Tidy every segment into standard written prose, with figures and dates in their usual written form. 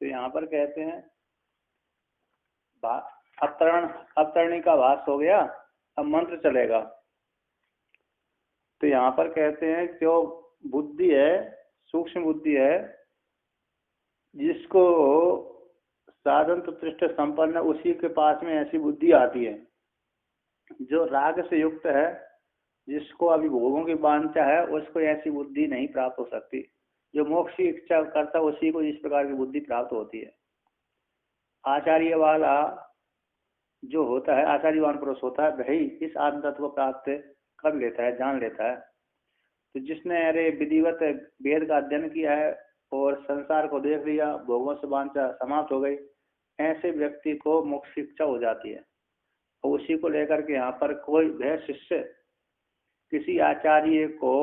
तो यहाँ पर कहते हैं अवतरणी का भास हो गया। अब मंत्र चलेगा। तो यहाँ पर कहते हैं जो बुद्धि है, सूक्ष्म बुद्धि है, जिसको साधन उत्कृष्ट संपन्न, उसी के पास में ऐसी बुद्धि आती है। जो राग से युक्त है, जिसको अभी भोगों की वांछा है, उसको ऐसी बुद्धि नहीं प्राप्त हो सकती। जो मोक्ष की इच्छा करता है उसी को इस प्रकार की बुद्धि प्राप्त होती है। आचार्य वाला जो होता है, आचार्यवान पुरुष होता है, वही इस आत्म तत्व को प्राप्त कर लेता है, जान लेता है। तो जिसने अरे विधिवत वेद का अध्ययन किया है और संसार को देख लिया, भोगों से वांछा समाप्त हो गई, ऐसे व्यक्ति को मोक्ष की इच्छा हो जाती है। और उसी को लेकर के यहाँ पर कोई वह शिष्य किसी आचार्य को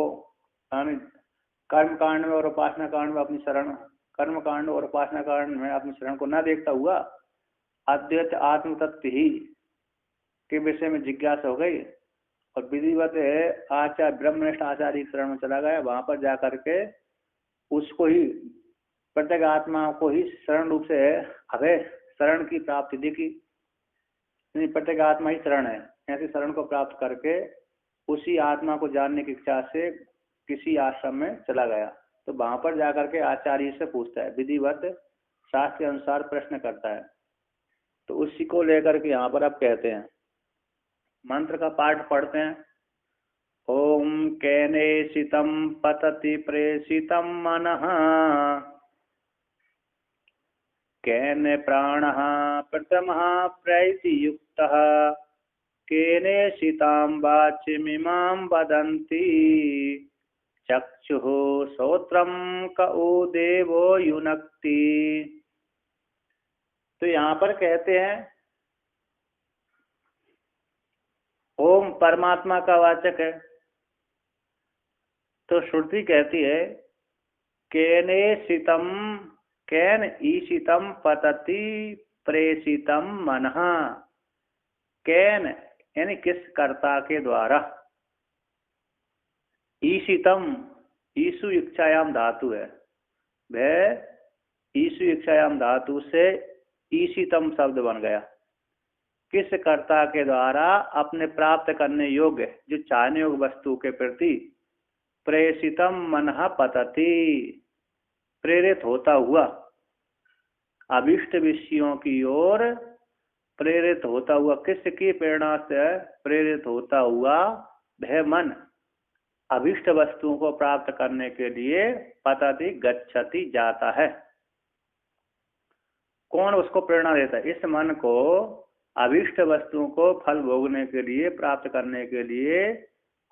कर्म कांड में और उपासना कांड में अपनी शरण, कर्म कांड और उपासना कांड में अपनी शरण को न देखता हुआ अद्वैत आत्म तत्व ही के विषय में जिज्ञासा हो गई और विधिवत आचार्य ब्रह्मनिष्ठ आचार्य की शरण में चला गया। वहां पर जाकर के उसको ही, प्रत्येक आत्मा को ही शरण रूप से अभय शरण की प्राप्ति देखी। प्रत्येक आत्मा ही शरण है। ऐसी शरण को प्राप्त करके उसी आत्मा को जानने की इच्छा से किसी आश्रम में चला गया। तो वहां पर जाकर के आचार्य से पूछता है, विधिवत शास्त्र के अनुसार प्रश्न करता है। तो उसी को लेकर के यहाँ पर आप कहते हैं, मंत्र का पाठ पढ़ते हैं। ओम केनेशितं पतति प्रेषितं मनः, केन प्राणः प्रथमः प्रैति युक्तः, केनेशितां वाचिमिमां वदन्ति, चक्षुः श्रोत्रं कौ देवो युनक्ति। तो यहाँ पर कहते हैं ओम परमात्मा का वाचक है। तो श्रुति कहती है केनेशितं, केन ईशितं पतति प्रेषितं मनः, केन यानी किस कर्ता के द्वारा, ईशितम ईशु इच्छायाम धातु है, वह ईशु इच्छायाम धातु से ईशितम शब्द बन गया। किस कर्ता के द्वारा अपने प्राप्त करने योग्य, जो चाहने योग्य वस्तु के प्रति प्रेषितम मनः पतति, प्रेरित होता हुआ, अभिष्ट विषयों की ओर प्रेरित होता हुआ, किसकी प्रेरणा से प्रेरित होता हुआ वह मन अभिष्ट वस्तुओं को प्राप्त करने के लिए पतति गच्छति जाता है। कौन उसको प्रेरणा देता है? इस मन को अभिष्ट वस्तुओं को फल भोगने के लिए, प्राप्त करने के लिए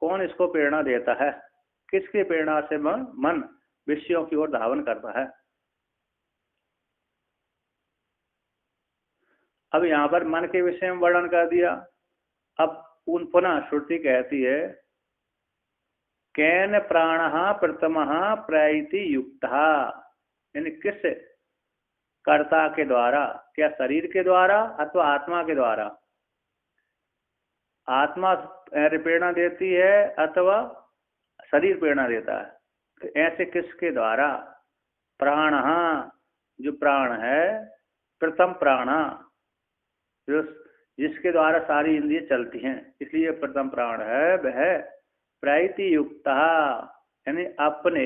कौन इसको प्रेरणा देता है? किसकी प्रेरणा से मन विषयों की ओर धावन करता है? अब यहाँ पर मन के विषय में वर्णन कर दिया। अब पुनः श्रुति कहती है केन प्राणः प्रथमः प्रैति युक्तः, यानी किस कर्ता के द्वारा, क्या शरीर के द्वारा अथवा आत्मा के द्वारा? आत्मा प्रेरणा देती है अथवा शरीर प्रेरणा देता है? तो ऐसे किसके द्वारा? प्राण, जो प्राण है, प्रथम प्राण, जो जिसके द्वारा सारी इंद्रिय चलती हैं, इसलिए प्रथम प्राण है वह प्रैति युक्ता, यानी अपने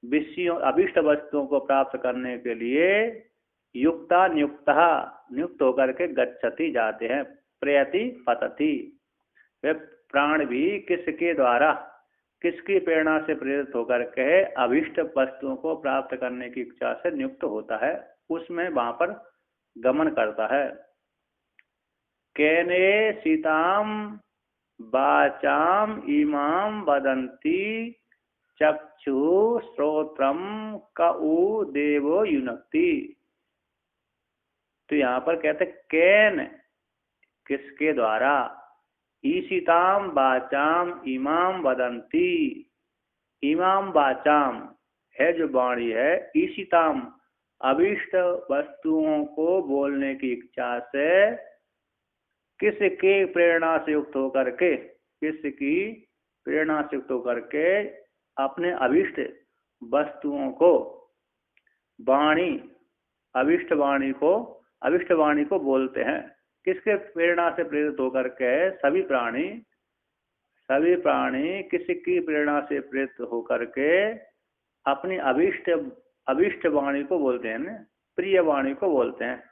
विषयों अभिष्ट वस्तुओं को प्राप्त करने के लिए युक्ता नियुक्त होकर के गच्छति जाते हैं, प्रयति पतति। वे प्राण भी किसके द्वारा, किसकी प्रेरणा से प्रेरित होकर के अभिष्ट वस्तुओं को प्राप्त करने की इच्छा से नियुक्त होता है, उसमें वहां पर गमन करता है। केने सीताम वाचाम इमाम वदंती, चक्षु श्रोत्रम कऊ देवो युनक्ति। तो यहाँ पर कहते केन, किसके द्वारा, ईशिताम वाचाम इमाम वदंती, इमाम वाचाम है जो वाणी है, ईशिताम अभिष्ट वस्तुओं को बोलने की इच्छा से किसकी प्रेरणा से युक्त होकर के, किसकी प्रेरणा से युक्त होकर के अपने अभिष्ट वस्तुओं को वाणी अविष्ट वाणी को बोलते हैं। किसके प्रेरणा से प्रेरित होकर के सभी प्राणी किसकी प्रेरणा से प्रेरित होकर के अपनी अभिष्ट वाणी को बोलते हैं ना, प्रिय वाणी को बोलते हैं।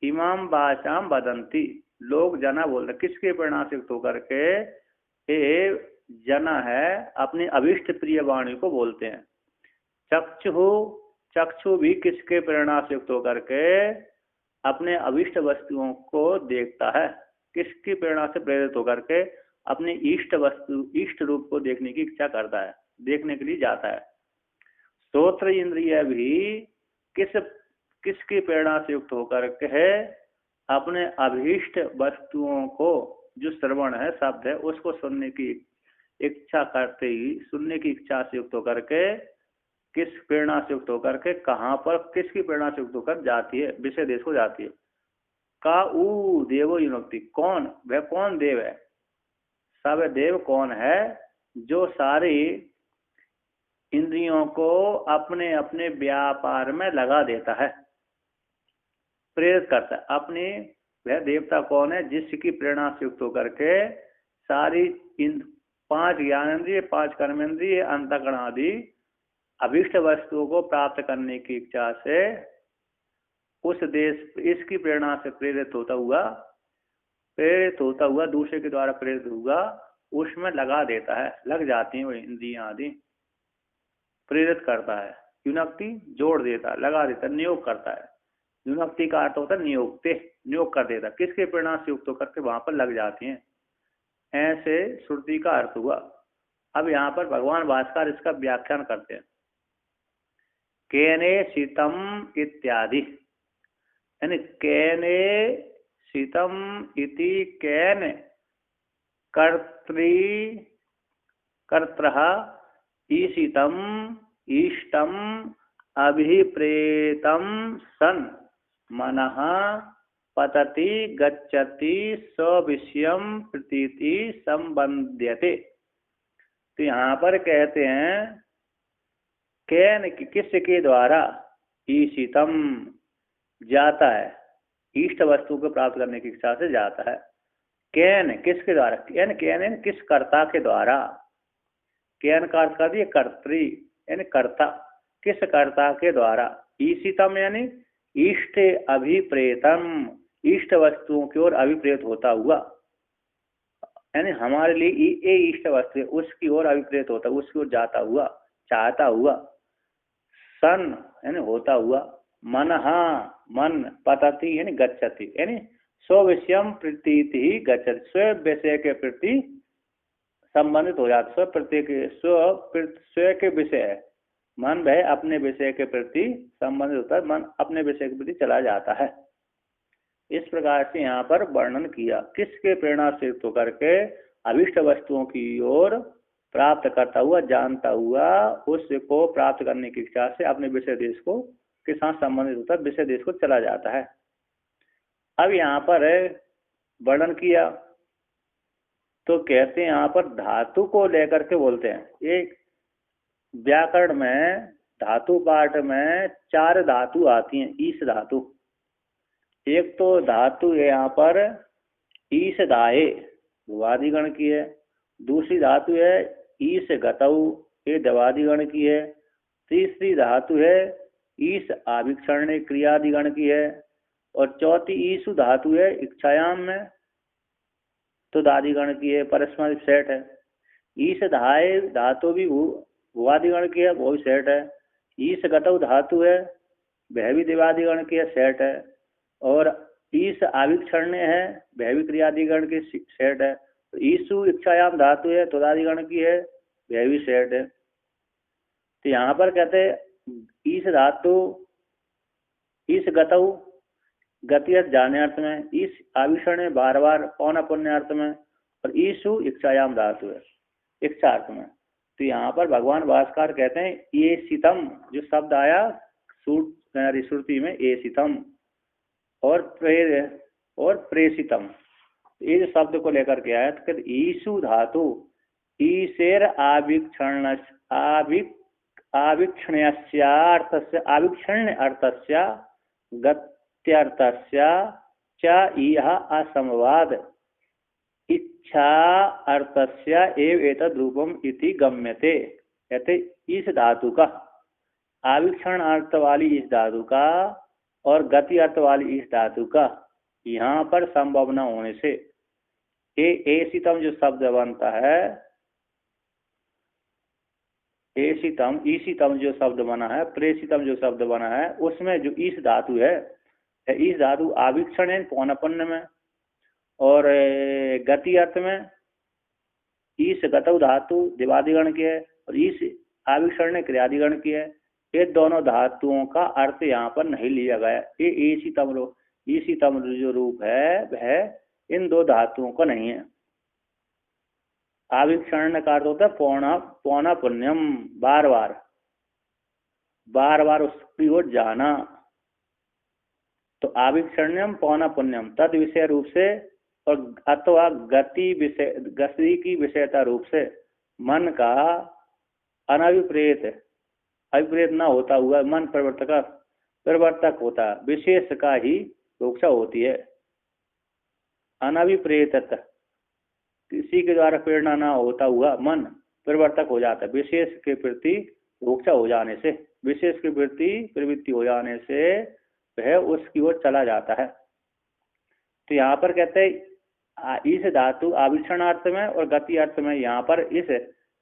इमाम बाचाम बदंती, लोग जना बोलते हैं। किसके प्रेरणा से युक्त होकर के ये जना है अपनी अभिष्ट प्रिय वाणी को बोलते हैं। चक्षु भी किसके प्रेरणा से युक्त होकर के अपने अभिष्ट वस्तुओं को देखता है। किसकी प्रेरणा से प्रेरित होकर के अपने इष्ट रूप को देखने की इच्छा करता है, देखने के लिए जाता है। श्रोत्र इंद्रिय भी किसकी प्रेरणा से युक्त होकर के अपने अभीष्ट वस्तुओं को, जो श्रवण है, शब्द है, उसको सुनने की इच्छा करते ही, सुनने की इच्छा से युक्त होकर के किस प्रेरणा से युक्त होकर के कहाँ पर किसकी प्रेरणा से युक्त होकर जाती है, विषय देश को जाती है। का ऊ देवो युनक्ति, कौन, वह कौन देव है, सब देव कौन है जो सारी इंद्रियों को अपने अपने व्यापार में लगा देता है, प्रेरित करता है। अपनी वह देवता कौन है जिसकी प्रेरणा से युक्त होकर के सारी पांच ज्ञानेंद्रिय, पांच कर्मेंद्रिय, अंतःकरण आदि अभिष्ट वस्तुओं को प्राप्त करने की इच्छा से उस देश, इसकी प्रेरणा से प्रेरित होता हुआ दूसरे के द्वारा प्रेरित हुआ, उसमें लगा देता है, लग जाती हैं वो इंद्रियां आदि, प्रेरित करता है। युनक्ति जोड़ देता, लगा देता, नियोग करता है। युनक्ति का अर्थ होता है नियोक्ते, नियोग कर देता, किसके प्रेरणा से युक्त होकर के वहां पर लग जाती हैं। ऐसे श्रुति का अर्थ हुआ। अब यहाँ पर भगवान भास्कर इसका व्याख्यान करते हैं। केने शीतम इत्यादि, यानी केने शीतम इति केन कर्तृ ईशितम इष्टम अभिप्रेतम सन मनः पतति गच्छति सविषयम प्रतीति संबंध्यते। तो यहाँ पर कहते हैं कैन, किसके द्वारा, ईशितम जाता है, इष्ट वस्तु को प्राप्त करने की इच्छा से जाता है। कैन किसके द्वारा, कैन किस कर्ता के द्वारा, कैन का अर्थ कर दिए कर्त्री, यानी कर्ता, किस कर्ता के द्वारा। ईशितम यानी इष्ट अभिप्रेतम, इष्ट वस्तुओं की ओर अभिप्रेत होता हुआ, यानी हमारे लिए ये इष्ट वस्तु है, उसकी ओर अभिप्रेत होता, उसकी ओर जाता हुआ, चाहता हुआ। सन यानी होता हुआ, मनहा मन, पतति यानी गच्छति, यानी स्वविषयम प्रतीति गच्छति, स्व विषय के प्रति संबंधित हो जाता, स्व प्रत्येक स्व के विषय है, मन वह अपने विषय के प्रति संबंधित होता है, मन अपने विषय के प्रति चला जाता है। इस प्रकार से यहाँ पर वर्णन किया, किसके प्रेरणा से युक्त होकर के अभिष्ट वस्तुओं की ओर प्राप्त करता हुआ, जानता हुआ, उसको प्राप्त करने की इच्छा से अपने विषय देश को के साथ संबंधित होता है, विषय देश को चला जाता है। अब यहाँ पर वर्णन किया तो कहते हैं यहाँ पर धातु को लेकर के बोलते हैं। एक व्याकरण में धातु पाठ में 4 धातु आती हैं। ईश धातु, एक तो धातु है यहाँ पर ईश दाये, वादिगण की है। दूसरी धातु है ईश गतऊ, ये दवादिगण की है। तीसरी धातु है ईश आविक्षण क्रियादिगण की है। और चौथी ईशु धातु है इच्छायाम में, तो दादिगण की है, परस्पर सेट है। ईश धाये धातु भी भुवादिगण की है, वो भी सेट है। ईश गतऊ धातु है, वह भी देवादिगण की है, सेट है। और ईश आविक्षण है, वह भी क्रियादिगण की सेट है। तो ईशु इच्छायाम धातु है, तुदादिगण की है, वह भी सेट है। तो यहाँ पर कहते हैं ईश धातु, ईश गतऊ गति जाने अर्थ में, ईश आविषण है बार बार पौन पुण्य अर्थ में, और ईशु इच्छायाम धातु है इच्छा अर्थ में। तो यहाँ पर भगवान भास्कर कहते हैं ये शीतम, जो शब्द आया श्रुति में, ये शीतम और प्रेषितम, ये जो शब्द को लेकर के आया तो ईशु धातु ईशेर आविक्षण्य अर्थस्य गत्यर्थस्य च इह असमवाद इच्छा अर्थस्य एव एतद् रूपम इति गम्यते। कहते इस धातु का, आविक्षण अर्थ वाली इस धातु का और गति अर्थ वाली इस धातु का यहाँ पर संभव न होने से एसितम जो शब्द बनता है, एसितम ईसितम जो शब्द बना है, प्रेसितम जो शब्द बना है, उसमें जो इस धातु है, इस धातु आविक्षण है पौनपन्न में, और गति अर्थ में इस गतौ धातु दिवादिगण की है और इस आविक्षण ने क्रियादिगण की है। ये दोनों धातुओं का अर्थ यहाँ पर नहीं लिया गया। ये ईसितम जो रूप है वह इन दो धातुओं का नहीं है। आविक्षण का अर्थ होता है पौना पुण्यम, बार बार उसकी ओर जाना। तो आविक्षण्यम पौना पुण्यम तद विषय रूप से और अथवा गति की विषयता रूप से मन का अभिप्रेत न होता हुआ मन प्रवर्तक होता है, विशेष का ही रोक्षा होती है। अनभिप्रेत किसी के द्वारा प्रेरणा न होता हुआ मन प्रवर्तक हो जाता है, विशेष के प्रति रोक्षा हो जाने से, विशेष के प्रति प्रवृत्ति हो जाने से वह उसकी ओर चला जाता है। तो यहाँ पर कहते हैं इस धातु आविक्षणार्थ में और गति अर्थ में यहाँ पर इस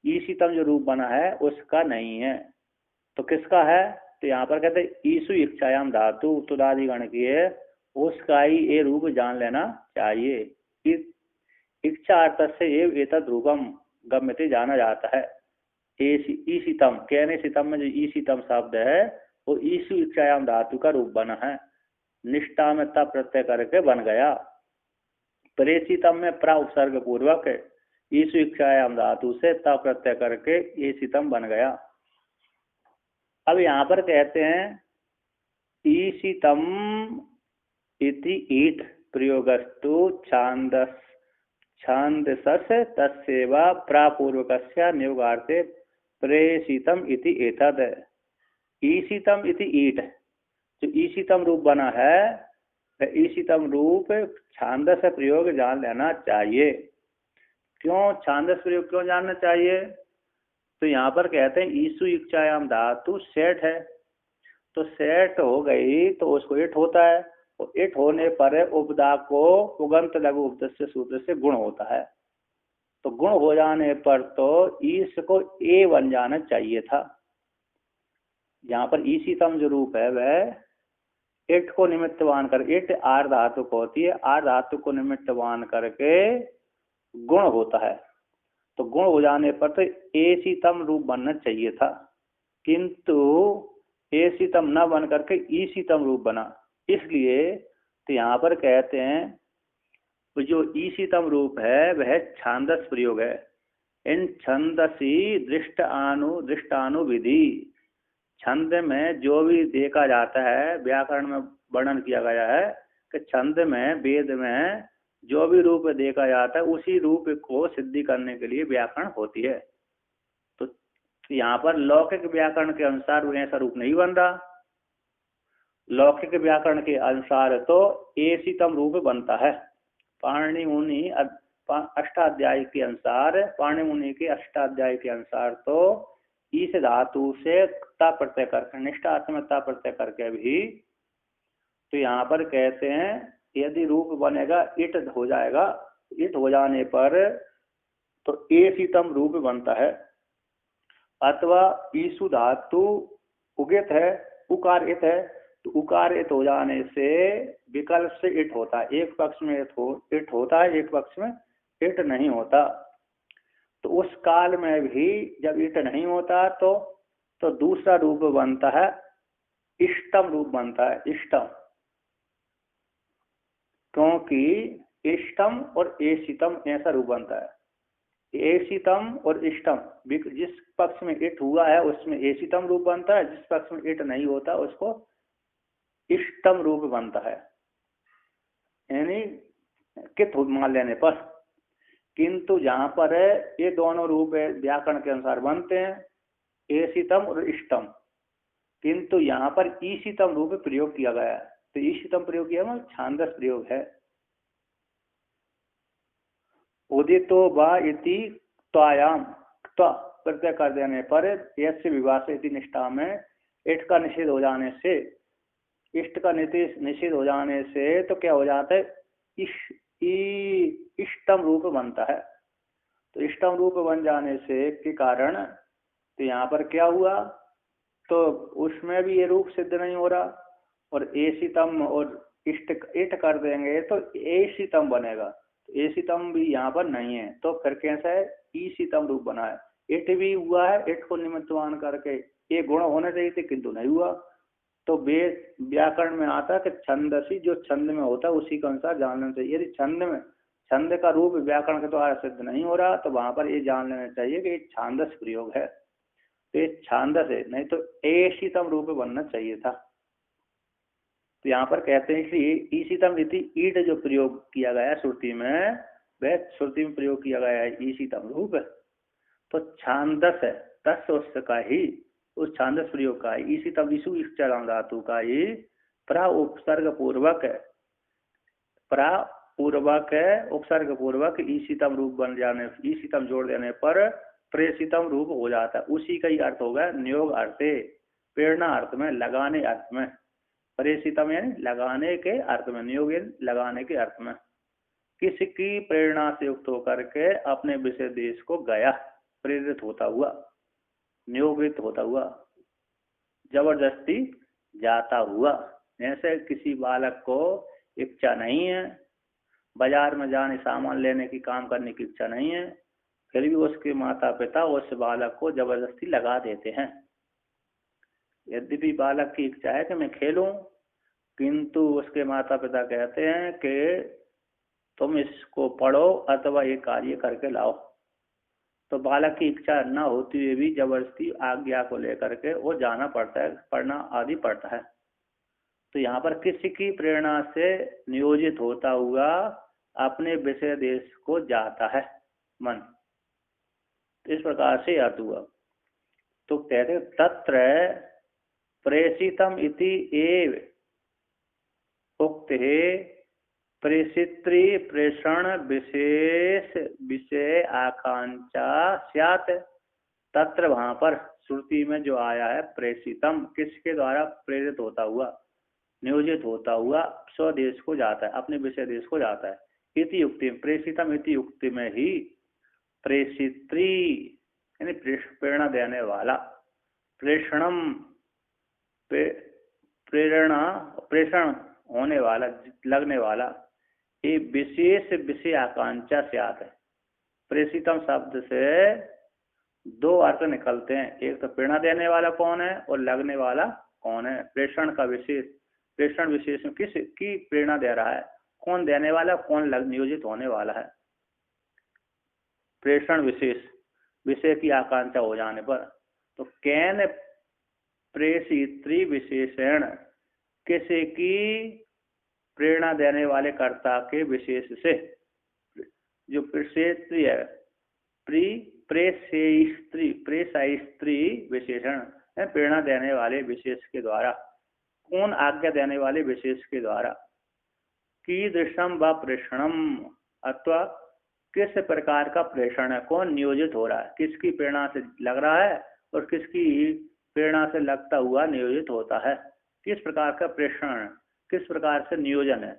ईशितम जो रूप बना है उसका नहीं है। तो किसका है? तो यहाँ पर कहते हैं ईसु इच्छायाम धातु तुदादिगण की है, उसका ही ये रूप जान लेना चाहिए। इच्छा अर्थ से ये एतद् रूपम गम्यते जाना जाता है। ईशितम कहने सितम में जो ईशितम शब्द है वो ईसु इच्छायाम धातु का रूप बना है, निष्ठा में ता प्रत्यय करके बन गया। प्रेषितम में प्रा उपसर्ग पूर्वक ईसु इच्छायाम धातु से ता प्रत्यय करके ये शीतम बन गया। अब यहाँ पर कहते हैं ईशितम इति ईट प्रयोगस्तु छांदसस तस्सेवा प्रापूर्वकस्य नियोगार्थे प्रेषितम इति एतद। ईशितम इति ईट जो ईशितम रूप बना है, ईशितम रूप छांदस प्रयोग जान लेना चाहिए। क्यों छांदस प्रयोग क्यों जानना चाहिए? तो यहाँ पर कहते हैं ईसु इच्छायाम धातु सेठ है, तो सेठ हो गई तो उसको इट होता है, और इट होने पर उपदा को उगंत लघु उपदस्य सूत्र से गुण होता है। तो गुण हो जाने पर तो ईस को ए बन जाना चाहिए था। यहाँ पर ईशितम जो रूप है वह इट को निमित्तवान कर, इट आर धातु को होती है, आर धातु को निमित्तवान करके गुण होता है। तो गुण हो जाने पर तो एशितम रूप बनना चाहिए था, किंतु एशितम न बन करके ईशितम रूप बना। इसलिए तो यहाँ पर कहते हैं तो जो ईशितम रूप है वह छांदस प्रयोग है। इन छंदसी दृष्टानु विधि, छंद में जो भी देखा जाता है, व्याकरण में वर्णन किया गया है कि छंद में वेद में जो भी रूप देखा जाता है उसी रूप को सिद्धि करने के लिए व्याकरण होती है। तो यहाँ पर लौकिक व्याकरण के अनुसार ऐसा रूप नहीं बन रहा। लौकिक व्याकरण के अनुसार तो एशितम रूप बनता है। पाणिनि मुनि अष्टाध्यायी के अनुसार, पाणिनि मुनि के अष्टाध्यायी के अनुसार तो इस धातु से ता प्रत्यय करके, निष्ठा में ता प्रत्यय करके भी, तो यहाँ पर कहते हैं यदि रूप बनेगा इट हो जाएगा, इट हो जाने पर तो एशितम रूप बनता है। अथवा ईसु धातु उगित है, उकार इत है, तो उकार इत हो जाने से विकल्प से इट होता है। एक पक्ष में इट होता है, एक पक्ष में इट नहीं होता। तो उस काल में भी जब इट नहीं होता तो दूसरा रूप बनता है, इष्टम रूप बनता है, इष्टम। क्योंकि इष्टम और एशितम ऐसा रूप बनता है। एशितम और इष्टम, जिस पक्ष में इट हुआ है उसमें एशितम रूप बनता है, जिस पक्ष में इट नहीं होता उसको इष्टम रूप बनता है, यानी कित मान लेने पर। किंतु जहाँ पर ये दोनों रूप व्याकरण के अनुसार बनते हैं, एशितम और इष्टम, किंतु यहाँ पर ईशितम रूप प्रयोग किया गया है। तो ईशितम प्रयोग किया मतलब छांदस प्रयोग है। उदितो वा इति त्वायाम, त्वा प्रत्यय कर देने पर यस्य विभाषा इति निष्ठा में इष्ट का निषेध हो जाने से, इष्ट का निषेध हो जाने से तो क्या हो जाता है, इष्टम रूप बनता है। तो इष्टम रूप बन जाने से के कारण तो यहाँ पर क्या हुआ, तो उसमें भी ये रूप सिद्ध नहीं हो रहा, और एशितम और इष्ट इट कर देंगे तो एशितम बनेगा, तो एशितम भी यहाँ पर नहीं है, तो फिर कैसा है, ईशितम रूप बना है। इट भी हुआ है, इट को निमित्तवान करके ये गुण होने चाहिए थे किंतु नहीं हुआ। तो व्याकरण में आता है कि छंदसी, जो छंद में होता है उसी के अनुसार जानना चाहिए। यदि छंद का रूप व्याकरण के द्वारा सिद्ध नहीं हो रहा तो वहां पर ये जान लेना चाहिए कि ये छांदस प्रयोग है, तो ये छांदस है, नहीं तो एशितम रूप बनना चाहिए था। तो यहाँ पर कहते हैं इसलिए ईशितम इति ईट जो प्रयोग किया गया है श्रुति में, वह श्रुति में प्रयोग किया गया है ईशितम रूप, तो छांदस है, तस् उसका ही, उस छांदस प्रयोग का ही ईशितम ईशु इष्टाराम धातु का ही प्रा उपसर्ग पूर्वक उपसर्ग पूर्वक ईशितम रूप बन जाने, ईशितम जोड़ देने पर प्रेषितम रूप हो जाता है। उसी का ही अर्थ होगा नियोग अर्थे, प्रेरणा अर्थ में, लगाने अर्थ में। प्रेषितम यानी लगाने के अर्थ में, नियोग लगाने के अर्थ में। किसकी प्रेरणा से युक्त होकर के अपने विषय देश को गया, प्रेरित होता हुआ, नियोगित होता हुआ, जबरदस्ती जाता हुआ। जैसे किसी बालक को इच्छा नहीं है, बाजार में जाने सामान लेने की, काम करने की इच्छा नहीं है, फिर भी उसके माता पिता उस बालक को जबरदस्ती लगा देते हैं। यद्यपि बालक की इच्छा है कि मैं खेलूं, किंतु उसके माता पिता कहते हैं कि तुम इसको पढ़ो अथवा ये कार्य करके लाओ, तो बालक की इच्छा न होती हुए भी जबरदस्ती आज्ञा को लेकर के वो जाना पड़ता है, पढ़ना आदि पड़ता है। तो यहाँ पर किसी की प्रेरणा से नियोजित होता हुआ अपने विषय देश को जाता है मन, इस प्रकार से अर्थ हुआ। तो कहते तत्र प्रेषितम इति एव उक्ते प्रेषित्री प्रेषण विशेष विषय आकांक्षा स्यात्। तत्र वहां पर श्रुति में जो आया है प्रेषितम, किसके द्वारा प्रेरित होता हुआ, नियोजित होता हुआ स्वदेश को जाता है, अपने विषय देश को जाता है। इति युक्ति, प्रेषितम इति युक्ति में ही प्रेषित्री यानी प्रेरणा देने वाला, प्रेषणम प्रेरणा, प्रेषण होने वाला, लगने वाला, ये विशेष विषय आकांक्षा से आता है। प्रेषितम शब्द से दो अर्थ निकलते हैं, एक तो प्रेरणा देने वाला कौन है और लगने वाला कौन है। प्रेषण का विशेष, प्रेषण विशेष में किस की प्रेरणा दे रहा है, कौन देने वाला, कौन नियोजित होने वाला है। प्रेषण विशेष विषय की आकांक्षा हो जाने पर, तो कैन प्रेषित्री विशेषण, किसी की प्रेरणा देने वाले कर्ता के विशेष से, जो प्रेषित्री है, प्रेषास्त्री विशेषण है, प्रेरणा देने वाले विशेष के द्वारा, कौन आज्ञा देने वाले विशेष के द्वारा, कीदृशम व प्रेषणम, अथवा किस प्रकार का प्रेषण है, कौन नियोजित हो रहा है, किसकी प्रेरणा से लग रहा है और किसकी प्रेरणा से लगता हुआ नियोजित होता है, किस प्रकार का प्रेषण, किस प्रकार से नियोजन है।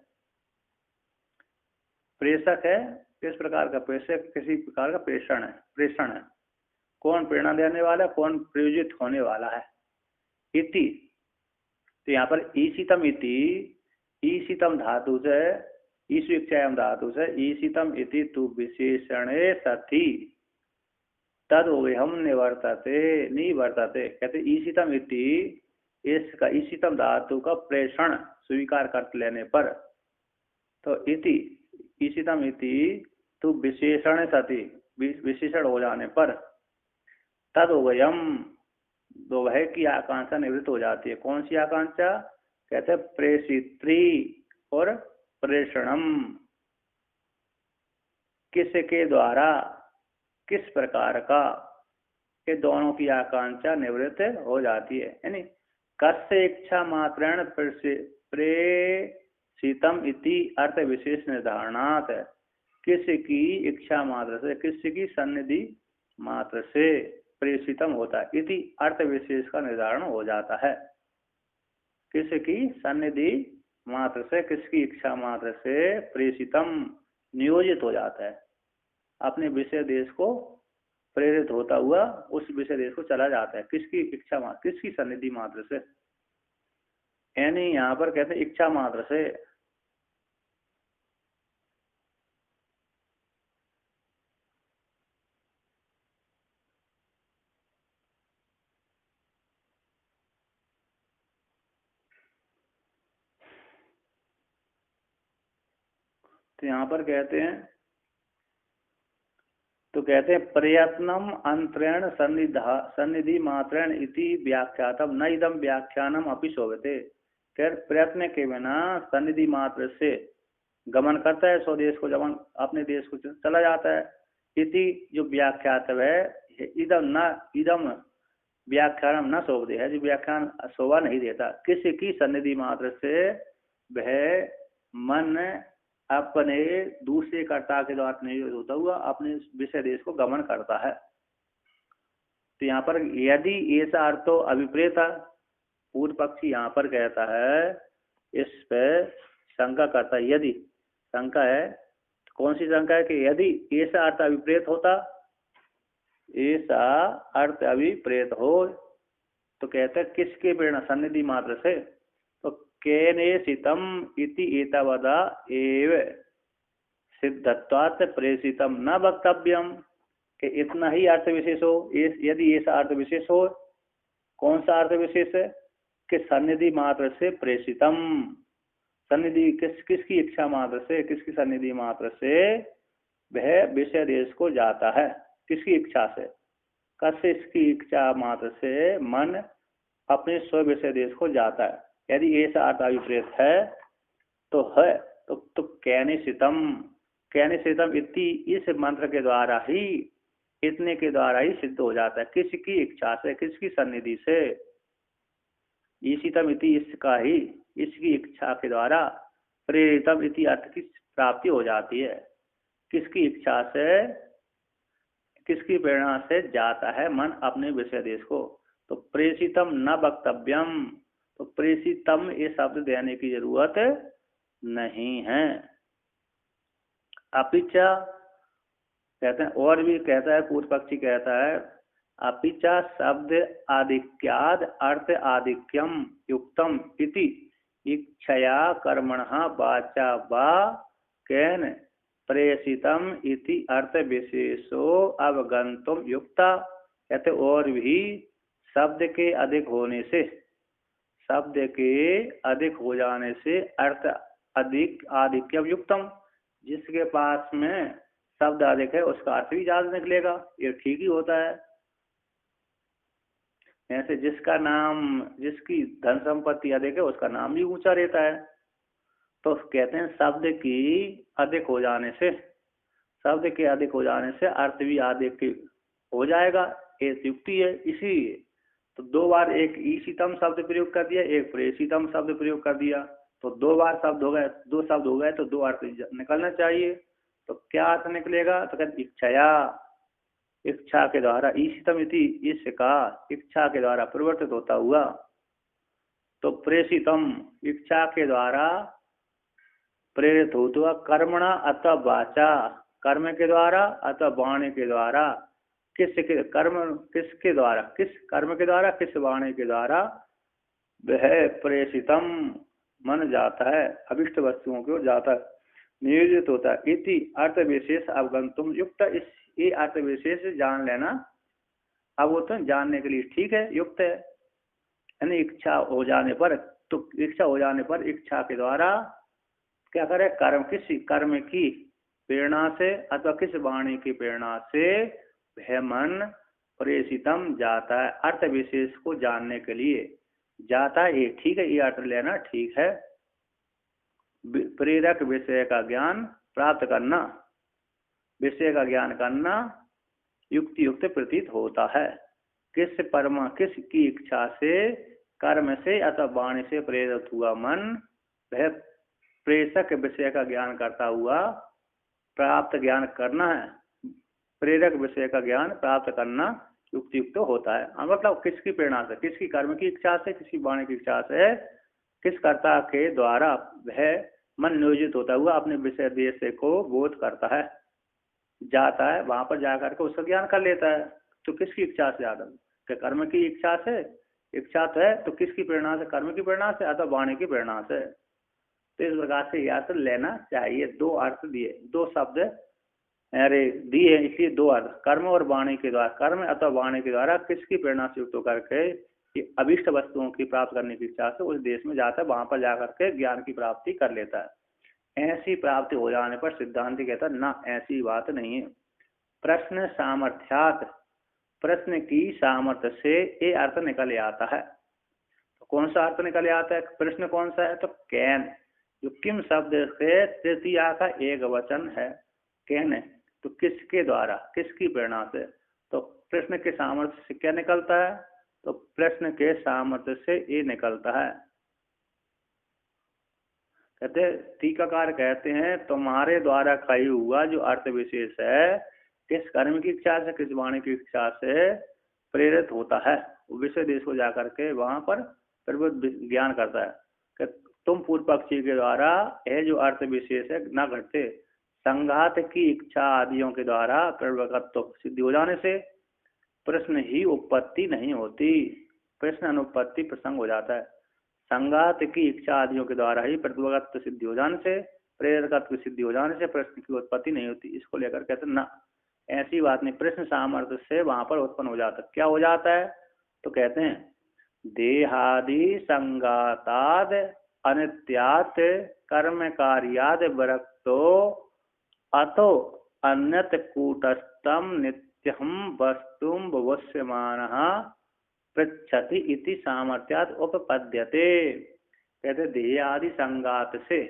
प्रेषक है, किस प्रकार का प्रेषक, किसी प्रकार का प्रेषण है, प्रेषण है, कौन प्रेरणा देने वाला, कौन प्रयोजित होने वाला है। इति, तो यहाँ पर ईशितम इति, ईशितम धातु से, ईशु इच्छायाम धातु से ईशितम इति तु विशेषणे सति तद हम निवर्तते। कहते ईशितम इति, इसका ईशितम धातु का प्रेषण स्वीकार कर लेने पर, तो इति ईशितम इति तु विशेषण सति, विशेषण हो जाने पर, तद वयम, दो वह की आकांक्षा निवृत्त हो जाती है। कौन सी आकांक्षा, कहते प्रेषित्री और प्रेषणम, किसके द्वारा, किस प्रकार का, ये दोनों की आकांक्षा निवृत्त हो जाती है। यानी कस्य इच्छा मात्रेण प्रेषित्री शीतम इति अर्थ विशेष निर्धारणात, किसकी इच्छा मात्र से, किसकी सन्निधि मात्र से प्रेषितम होता है। इति अर्थ विशेष का निर्धारण हो जाता है। किसकी सन्निधि मात्र से, किसकी इच्छा मात्र से प्रेषितम नियोजित हो जाता है, अपने विषय देश को प्रेरित होता हुआ उस विषय देश को चला जाता है। किसकी इच्छा मात्र, किसकी सन्निधि मात्र से, यानी यहाँ पर कहते हैं इच्छा मात्र से। तो यहाँ पर कहते हैं, तो कहते हैं प्रयत्नम अंतरेण सन्निधि मात्रेण इति व्याख्यातम न इदम व्याख्यानम अपि शोभते। खैर प्रयत्न के बिना सन्निधि मात्र से गमन करता है, स्वदेश को जमन अपने देश को चला जाता है। इति जो व्याख्यात है, इदम व्याख्यानम न शोभते है, जो व्याख्यान शोभा नहीं देता। किसी की सन्निधि मात्र से वह मन अपने दूसरे कर्ता के द्वारा नियोजित होता हुआ अपने विषय देश को गमन करता है। तो यहाँ पर यदि ऐसा अर्थ तो अभिप्रेता, पूर्व पक्षी यहाँ पर कहता है, इस पे शंका करता है। यदि शंका है, कौन सी शंका है कि यदि ऐसा अर्थ अभिप्रेत होता, ऐसा अर्थ अभिप्रेत हो, तो कहते हैं किसके प्रेरणा, सन्निधि मात्र से। तो केनेषितम इति एतावदा एव सिद्धत्वात् प्रेषितम न वक्तव्यम, कि इतना ही अर्थ विशेष हो। यदि ऐसा अर्थ विशेष हो, कौन सा अर्थ विशेष है कि सन्निधि मात्र से प्रेषितम, सन्निधि किसकी इच्छा मात्र से, किसकी सन्निधि मात्र से वह विषय देश को जाता है, किसकी इच्छा से, कस्य इसकी इच्छा मात्र से मन अपने स्व विषय देश को जाता है। यदि ऐसा अर्थ अभिप्रेत है तो है, तो कैनिसितम इति इस मंत्र के द्वारा ही, इतने के द्वारा ही सिद्ध हो जाता है। किसकी इच्छा से, किसकी सन्निधि से, ईशितम इति इसका ही, इसकी इच्छा के द्वारा प्रेरितम इति अर्थ की प्राप्ति हो जाती है। किसकी इच्छा से, किसकी प्रेरणा से जाता है मन अपने विषय देश को। तो प्रेषितम न वक्तव्यम, तो प्रेषितम ये शब्द देने की जरूरत नहीं है। अपिचा कहते हैं, और भी कहता है पूर्व पक्षी कहता है, अपिचा शब्द आधिक्याद अर्थ आधिक्यम युक्तम इति इच्छया कर्मणः वाचा वा केन प्रेषितम इति अर्थ विशेषो अवगंतुम युक्ता। कहते और भी शब्द के अधिक होने से, शब्द के अधिक हो जाने से अर्थ अधिक आधिक्यम युक्तम, जिसके पास में शब्द अधिक है उसका अर्थ भी ज्यादा निकलेगा, ये ठीक ही होता है। ऐसे जिसका नाम, जिसकी धन संपत्ति अधिक है उसका नाम भी ऊंचा रहता है। तो कहते हैं शब्द की अधिक हो जाने से, शब्द के अधिक हो जाने से अर्थ भी अधिक हो जाएगा, ये युक्ति है। इसीलिए तो दो बार एक ईशितम शब्द प्रयोग कर दिया, एक प्रेषितम शब्द प्रयोग कर दिया, तो दो बार शब्द हो गए, दो शब्द हो गए, तो दो अर्थ निकलना चाहिए। तो क्या अर्थ निकलेगा, तो कहते इच्छया, इच्छा के द्वारा, ईशितम इति इसका इच्छा के द्वारा परिवर्तित होता हुआ। तो प्रेषितम इच्छा के द्वारा प्रेरित होता हुआ, कर्मणा अथवा वाचा, कर्म के द्वारा अथवा वाणी के द्वारा, किसके कर्म, किसके द्वारा, किस कर्म के द्वारा, किस वाणी के द्वारा वह प्रेषितम मन जाता है, अभिष्ट वस्तुओं की ओर जाता है, नियोजित होता है। इति अर्थ विशेष अवगंतुम युक्त, इस ये अर्थ विशेष जान लेना, अब वो तो जानने के लिए ठीक है, युक्त है। यानी इच्छा हो जाने पर, तो इच्छा हो जाने पर इच्छा के द्वारा क्या करे, कर्म, किस कर्म की प्रेरणा से अथवा किस वाणी की प्रेरणा से वह मन प्रेषितम जाता है, अर्थ विशेष को जानने के लिए जाता है, ये ठीक है, ये अर्थ लेना ठीक है। प्रेरक विषय का ज्ञान प्राप्त करना, विषय का ज्ञान करना युक्ति युक्त प्रतीत होता है। किस परमा, किस की इच्छा से, कर्म से अथवा वाणी से प्रेरित हुआ मन वह प्रेषक विषय का ज्ञान करता हुआ प्राप्त ज्ञान करना है, प्रेरक विषय का ज्ञान प्राप्त करना युक्त युक्त होता है। मतलब किसकी प्रेरणा से, किसकी कर्म की इच्छा से, किसकी वाणी की इच्छा से, किस कर्ता के द्वारा वह मन नियोजित होता हुआ अपने विषय देश को बोध करता है, जाता है, वहां पर जाकर के उसका ज्ञान कर लेता है। तो किसकी इच्छा से जाता है? क्या कर्म की इच्छा से? इच्छा तो है, तो किसकी प्रेरणा से? कर्म की प्रेरणा से अथवा वाणी की प्रेरणा से। तो इस प्रकार से यह अर्थ लेना चाहिए। दो अर्थ दिए, दो शब्द अरे दिए, इसलिए दो अर्थ, कर्म और वाणी के द्वारा, कर्म अथवा वाणी के द्वारा किसकी प्रेरणा से युक्त होकर के कि अभिष्ट वस्तुओं की प्राप्त करने की इच्छा से उस देश में जाता है, वहां पर जाकर के ज्ञान की प्राप्ति कर लेता है। ऐसी प्राप्ति हो जाने पर सिद्धांत कहता है ना, ऐसी बात नहीं है। प्रश्न सामर्थ्यात, प्रश्न की सामर्थ्य से ये अर्थ निकल आता है। तो कौन सा अर्थ निकल आता है? प्रश्न कौन सा है? तो कैन, जो किम शब्द से तृतीया का एक वचन है, कैन है, तो किसके द्वारा, किसकी प्रेरणा से? तो प्रश्न के सामर्थ्य से क्या निकलता है? तो प्रश्न के सामर्थ्य से ये निकलता है। कहते टीकाकार कहते हैं तुम्हारे द्वारा कही हुआ जो अर्थ विशेष है किस कर्म की इच्छा से, किस वाणी की इच्छा से प्रेरित होता है, विषय देश को जाकर के वहां पर प्रबुद्ध ज्ञान करता है। कि तुम पूर्व पक्षी के द्वारा यह जो अर्थ विशेष है न घटते, संघात की इच्छा आदियों के द्वारा प्रवकत्व सिद्धि हो जाने से प्रश्न ही उत्पत्ति नहीं होती, प्रश्न अनुपत्ति प्रसंग हो जाता है। संघात की इच्छा आदियों के द्वारा ही प्रतिवगत्व सिद्धि हो जाने से, प्रेरकत्व सिद्धि हो जाने से प्रश्न की उत्पत्ति नहीं होती। इसको लेकर कहते हैं ना, ऐसी बात नहीं, प्रश्न सामर्थ्य से वहां पर उत्पन्न हो जाता है। क्या हो जाता है? तो कहते हैं देहादि संगाताद अनित्यात कर्म कार्याद विरक्तो अतो अन्यत कूटस्थम नित्यम वस्तुम भवस्यमानः पृच्छति इति सामर्थ्यात उपपद्यते। कहते देह आदि संगात से,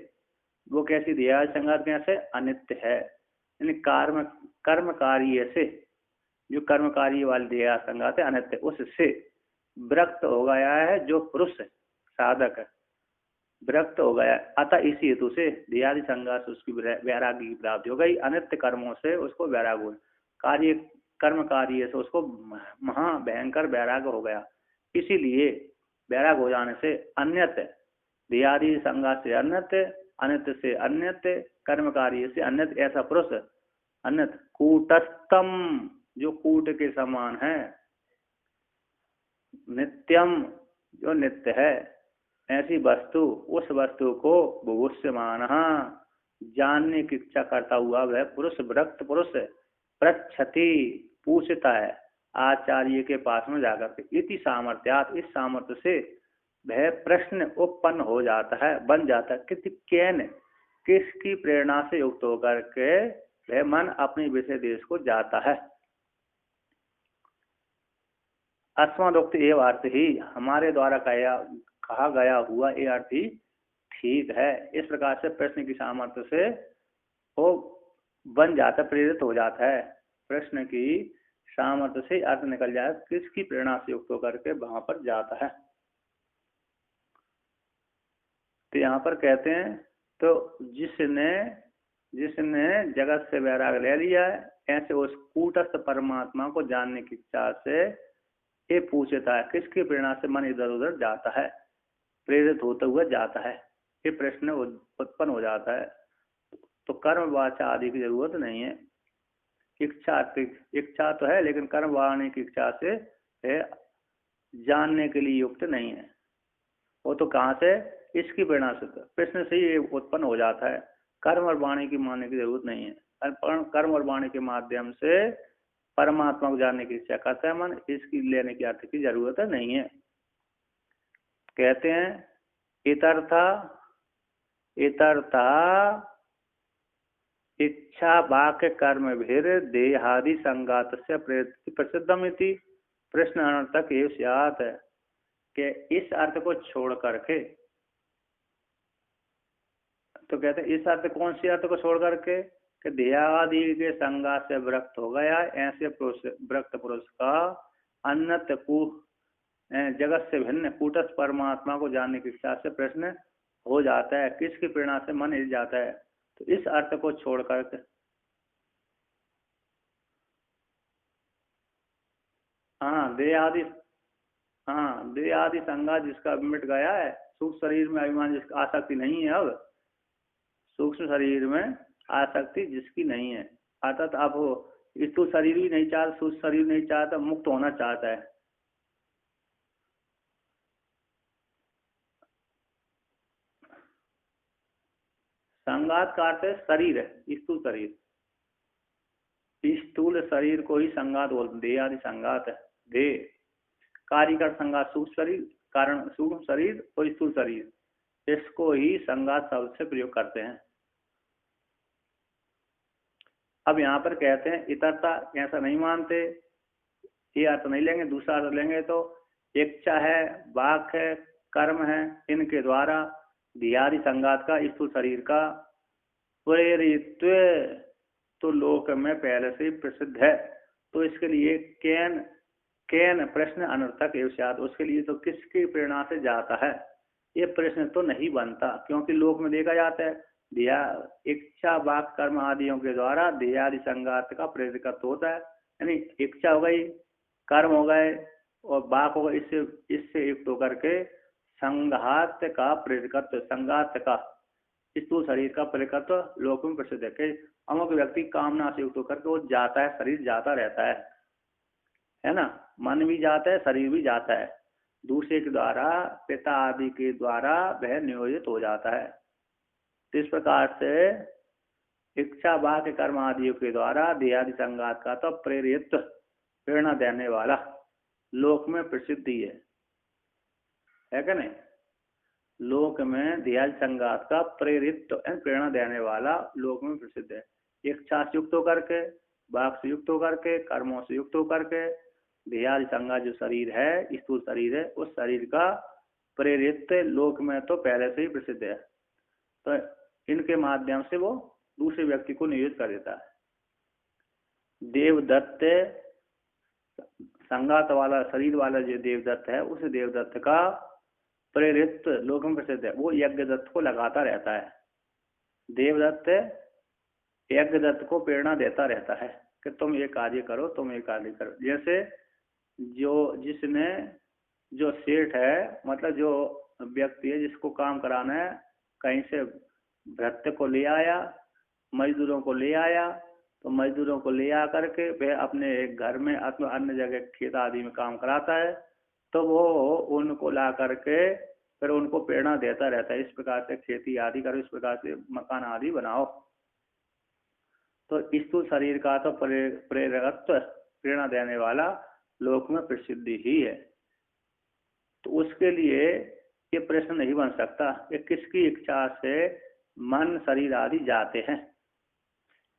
वो कैसी देह आदि संगात कैसे? अनित्य है, यानी कर्म कार्य से, जो कर्म कार्य वाली देह आदि संगात है अनित्य, उससे विरक्त हो गया है जो पुरुष साधक है, विरक्त हो गया। अतः इसी हेतु से देहादि संगात से उसकी वैराग्य की प्राप्ति हो गई, अनित्य कर्मों से उसको वैराग्य हो, कार्य कर्म कार्य से उसको महा भयंकर वैराग्य हो गया। इसीलिए वैराग्य हो जाने से अन्यत, देहादि संगात से अन्यत, अनित्य से अन्यत, कर्म कार्य से अन्यत, ऐसा पुरुष अन्यत कूटस्थम, जो कूट के समान है, नित्यम, जो नित्य है, ऐसी वस्तु, उस वस्तु को बुभुष्यमान, जानने की इच्छा करता हुआ वह पुरुष, विरक्त पुरुष पृच्छति, पूछता है आचार्य के पास में जाकर के, इति सामर्थ्यात, इस सामर्थ्य से वह प्रश्न उत्पन्न हो जाता है, बन जाता है। कैन, किसकी प्रेरणा से युक्त होकर के वह मन अपने विषय देश को जाता है। अस्मदोक्त ये अर्थ ही, हमारे द्वारा कहा गया हुआ ये अर्थ ही ठीक है। इस प्रकार से प्रश्न की सामर्थ्य से वो बन जाता, प्रेरित हो जाता है, प्रश्न की सामर्थ्य से अर्थ निकल जाए, किसकी प्रेरणा से युक्त होकर के वहां पर जाता है। तो यहाँ पर कहते हैं तो जिसने जगत से वैराग ले लिया है, ऐसे उस कूटस्थ परमात्मा को जानने की इच्छा से ये पूछता है, किसकी प्रेरणा से मन इधर उधर जाता है, प्रेरित होता हुआ जाता है, ये प्रश्न उत्पन्न हो जाता है। तो कर्म वाचा आदि की जरूरत नहीं है, इच्छा तो है, लेकिन कर्म वाणी की इच्छा से है, जानने के लिए युक्त नहीं है। वो तो कहाँ से? इसकी प्रेरणा से, प्रश्न से ही उत्पन्न हो जाता है, कर्म और वाणी की मानने की जरूरत नहीं है। कर्म और वाणी के माध्यम से परमात्मा को जानने की इच्छा करता है मन, इसकी लेने की अर्थ की जरूरत नहीं है। कहते हैं इतरता इच्छा वाक्य कर्म भीर देहादि संगात से प्रसिद्धम इति प्रश्न अनर्थक ये स्यात् है कि इस अर्थ को छोड़ करके, तो कहते हैं इस अर्थ, कौन सी अर्थ को छोड़ करके? कि देहादि के संगात से विरक्त हो गया, ऐसे पुरुष, विरक्त पुरुष का अन्यत जगत से भिन्न कूटस्थ परमात्मा को जानने की इच्छा से प्रश्न हो जाता है, किसकी प्रेरणा से मन हिल जाता है। तो इस अर्थ को छोड़कर हाँ दे आदि, हाँ दे आदि संगा जिसका मिट गया है, सूक्ष्म शरीर में अभिमान जिसका आसक्ति नहीं है, अब सूक्ष्म शरीर में आसक्ति जिसकी नहीं है, अर्थात अब वो स्थूल शरीर भी नहीं चाहता, सूक्ष्म शरीर नहीं चाहता, मुक्त होना चाहता है। संगात का अर्थ है शरीर है, स्थूल शरीर, स्थूल शरीर को ही संगात बोलते, दे आदि संगात है। दे कार्य का संगात सूक्ष्म शरीर, कारण सूक्ष्म शरीर और स्थूल शरीर, इसको ही संगात शब्द से प्रयोग करते हैं। अब यहाँ पर कहते हैं इतरता, ऐसा नहीं मानते, ये अर्थ नहीं लेंगे, दूसरा अर्थ लेंगे तो इच्छा है, वाक है, कर्म है, इनके द्वारा धियादि संगात का, स्थूल शरीर का प्रेरित्व तो लोक में पहले से ही प्रसिद्ध है। तो इसके लिए कैन कैन प्रश्न अनर्थक एवं, उसके लिए तो किसकी प्रेरणा से जाता है, ये प्रश्न तो नहीं बनता, क्योंकि लोक में देखा जाता है दिया इच्छा वाक कर्म आदियों के द्वारा ध्येयादि संगात का प्रेरकत्व होता है। यानी इच्छा हो गई, कर्म हो गए और वाक हो गए, इससे इससे युक्त होकर के संघात का प्रेरकत्व, संघात का स्थूल शरीर का प्रेरकत्व लोक में प्रसिद्ध है कि अमुक व्यक्ति कामना से युक्त होकर के वो जाता है, शरीर जाता रहता है ना, मन भी जाता है, शरीर भी जाता है, दूसरे के द्वारा पिता आदि के द्वारा वह नियोजित हो जाता है। तो इस प्रकार से इच्छा वाक्य कर्म आदियों के द्वारा देहादि संगात का तो प्रेरित, प्रेरणा देने वाला लोक में प्रसिद्धि है क्या नहीं। लोक में देहादि संगात का प्रेरित प्रेरणा देने वाला लोक में प्रसिद्ध है। इच्छा से युक्त होकर के, वाक से युक्त होकर के, कर्मों से युक्त होकर के देहादि संगात जो शरीर है, स्थूल शरीर है, उस शरीर का प्रेरित लोक में तो पहले से ही प्रसिद्ध है। तो इनके माध्यम से वो दूसरे व्यक्ति को नियोजित कर देता है। देवदत्त संगात वाला शरीर वाला जो देवदत्त है, उस देवदत्त का प्रेरित लोक में प्रसिद्ध है, वो यज्ञदत्त को लगाता रहता है। देवदत्त यज्ञदत्त को प्रेरणा देता रहता है कि तुम ये कार्य करो, तुम ये कार्य करो। जैसे जो जिसने जो सेठ है, मतलब जो व्यक्ति है जिसको काम कराना है, कहीं से भृत्य को ले आया, मजदूरों को ले आया, तो मजदूरों को ले आ करके वह अपने घर में अथवा अन्य जगह खेत आदि में काम कराता है, तो वो उनको ला करके फिर उनको प्रेरणा देता रहता है, इस प्रकार से खेती आदि करो, इस प्रकार से मकान आदि बनाओ। तो स्थूल शरीर का तो प्रेरकत्व, प्रेरणा देने वाला लोक में प्रसिद्धि ही है। तो उसके लिए ये प्रश्न नहीं बन सकता कि किसकी इच्छा से मन शरीर आदि जाते हैं,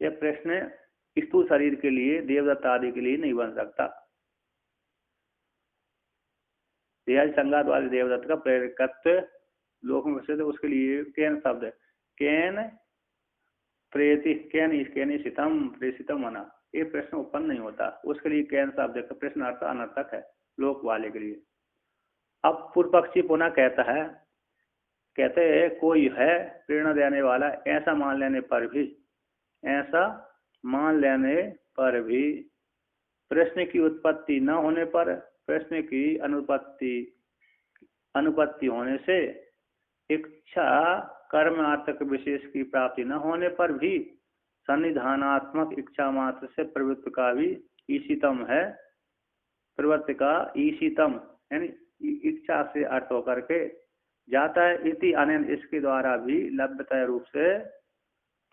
ये प्रश्न स्थूल शरीर के लिए, देवदत्त आदि के लिए नहीं बन सकता। देहादि संगात वाले देवदत्त का प्रेरकत्व लोक में प्रसिद्ध, उसके लिए कैन शब्द है, कैन प्रेति कैन शीतम प्रेषितम मना, ये प्रश्न उत्पन्न नहीं होता, उसके लिए कैन शब्द का प्रश्न अर्थ अनर्थक है लोक वाले के लिए। अब पूर्व पक्षी पुनः कहता है, कहते हैं कोई है प्रेरणा देने वाला, ऐसा मान लेने पर भी, ऐसा मान लेने पर भी प्रश्न की उत्पत्ति न होने पर, प्रश्न की अनुपत्ति होने से, इच्छा कर्मार्थक विशेष की प्राप्ति न होने पर भी सन्निधानात्मक इच्छा मात्र से प्रवृत्ति का भी ईशितम है, प्रवृत्ति का ईशितम यानी इच्छा से अर्थ होकर के जाता है। इति अनन, इसके द्वारा भी लभ्यतः रूप से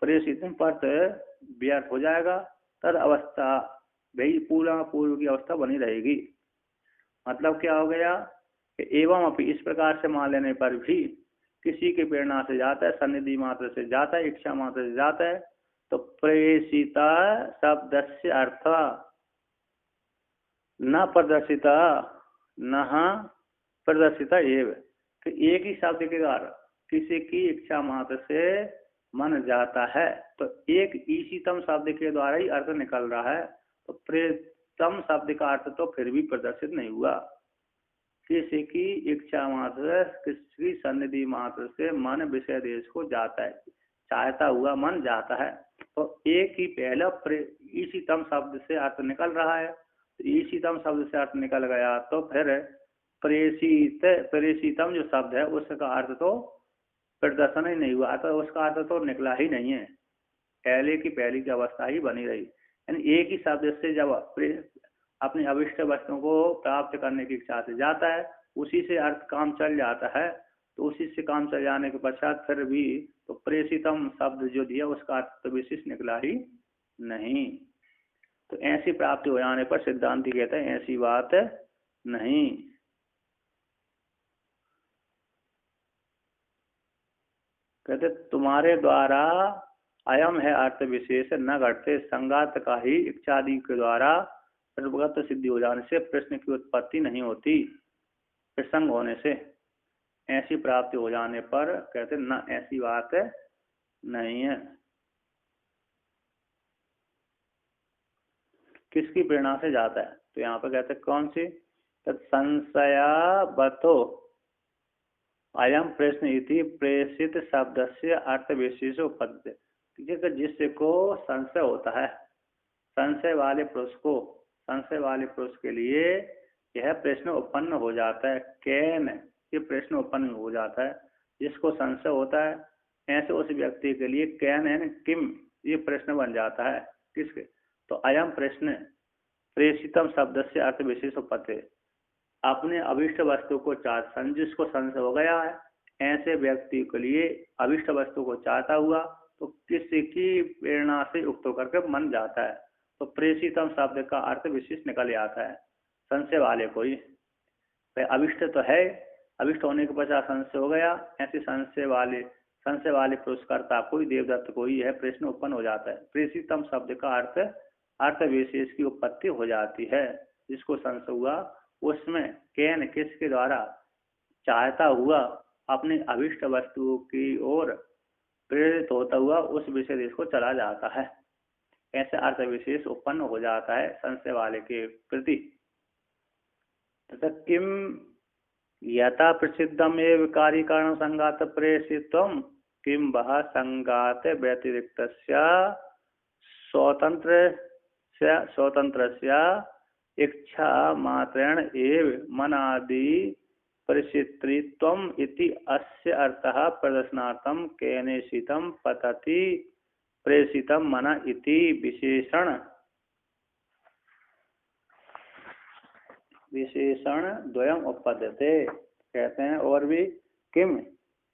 प्रेषित पर व्यर्थ हो जाएगा, तद अवस्था वही पूर्व की अवस्था बनी रहेगी। मतलब क्या हो गया कि एवं अपि, इस प्रकार से मान लेने पर भी किसी की प्रेरणा से जाता है, सन्निधि मात्र से जाता है, इच्छा मात्र से जाता है, तो प्रेषिता शब्द से अर्थ न प्रदर्शिता न प्रदर्शिता एवं, तो एक ही शब्द के द्वारा किसी की इच्छा मात्र से मन जाता है, तो एक ईशितम शब्द के द्वारा ही अर्थ निकल रहा है, तो प्रेतम शब्द का अर्थ तो फिर भी प्रदर्शित नहीं हुआ। किसी की इच्छा मात्र से, किसी सन्निधि मात्र से मन विषय देश को जाता है, चाहता हुआ मन जाता है। तो एक ही पहला ईशितम शब्द से अर्थ निकल रहा है, तो ईशितम शब्द से अर्थ निकल गया, तो फिर प्रेषितम जो शब्द है उसका अर्थ तो प्रदर्शन ही नहीं हुआ, तो उसका अर्थ तो निकला ही नहीं है, पहले की अवस्था ही बनी रही। यानी एक ही शब्द से जब अपनी अभिष्ट वस्तुओं को प्राप्त करने की इच्छा से जाता है, उसी से अर्थ काम चल जाता है, तो उसी से काम चल जाने के पश्चात फिर भी तो प्रेषितम शब्द जो दिया उसका अर्थ तो विशेष निकला ही नहीं। तो ऐसी प्राप्ति हो जाने पर सिद्धांती कहते हैं ऐसी बात नहीं। कहते तुम्हारे द्वारा अयम है अर्थ विशेष न घटते, संगात का ही इच्छादि के द्वारा प्रगत सिद्धि हो जाने से प्रश्न की उत्पत्ति नहीं होती, प्रसंग होने से। ऐसी प्राप्ति हो जाने पर कहते न, ऐसी बात नहीं है। किसकी प्रेरणा से जाता है, तो यहाँ पर कहते कौन सी, संशयावतो अयम प्रश्न इति प्रेषित शब्द से अर्थ विशेष उपपद्य, जिसको संशय होता है, संशय वाले पुरुष के लिए यह प्रश्न उत्पन्न हो जाता है। कैन, ये प्रश्न उत्पन्न हो जाता है, जिसको संशय होता है ऐसे उस व्यक्ति के लिए कैन है किम, ये प्रश्न बन जाता है। किसके, तो अयम प्रश्न प्रेषितम शब्द से अर्थ विशेष उपपद्य, अपने अभिष्ट वस्तु को जिसको संशय हो गया है ऐसे व्यक्ति के लिए अभिष्ट वस्तु को चाहता हुआ तो किसी की प्रेरणा से युक्त होकर के मन जाता है, तो प्रेषितम शब्द का अर्थ विशेष निकल आता है संशय वाले को ही। अभिष्ट तो है, अभिष्ट होने के पश्चात संशय हो गया, ऐसे संशय वाले पुरस्कर्ता कोई देवदत्त को ही है प्रश्न उत्पन्न हो जाता है। प्रेषितम शब्द का अर्थ विशेष की उत्पत्ति हो जाती है, जिसको संशय हुआ उसमें कैन किसके द्वारा चाहता हुआ अपनी अभिष्ट वस्तु की ओर प्रेरित होता हुआ उस विषय देश को चला जाता है, ऐसे अर्थ विशेष उत्पन्न हो जाता है संशय वाले के प्रति। किम यथा प्रसिद्धम एव कार्य कारण संगात प्रेषितम किम वह संगात व्यतिरिक्त स्वतंत्र इच्छा मात्रेण एव मनादि परिचित्रित्वम इति अस्य अर्थः प्रदर्शनार्थम केनेषितम पतति प्रेषितम मन इति विशेषण द्वयम उपपद्यते। कहते हैं और भी किम,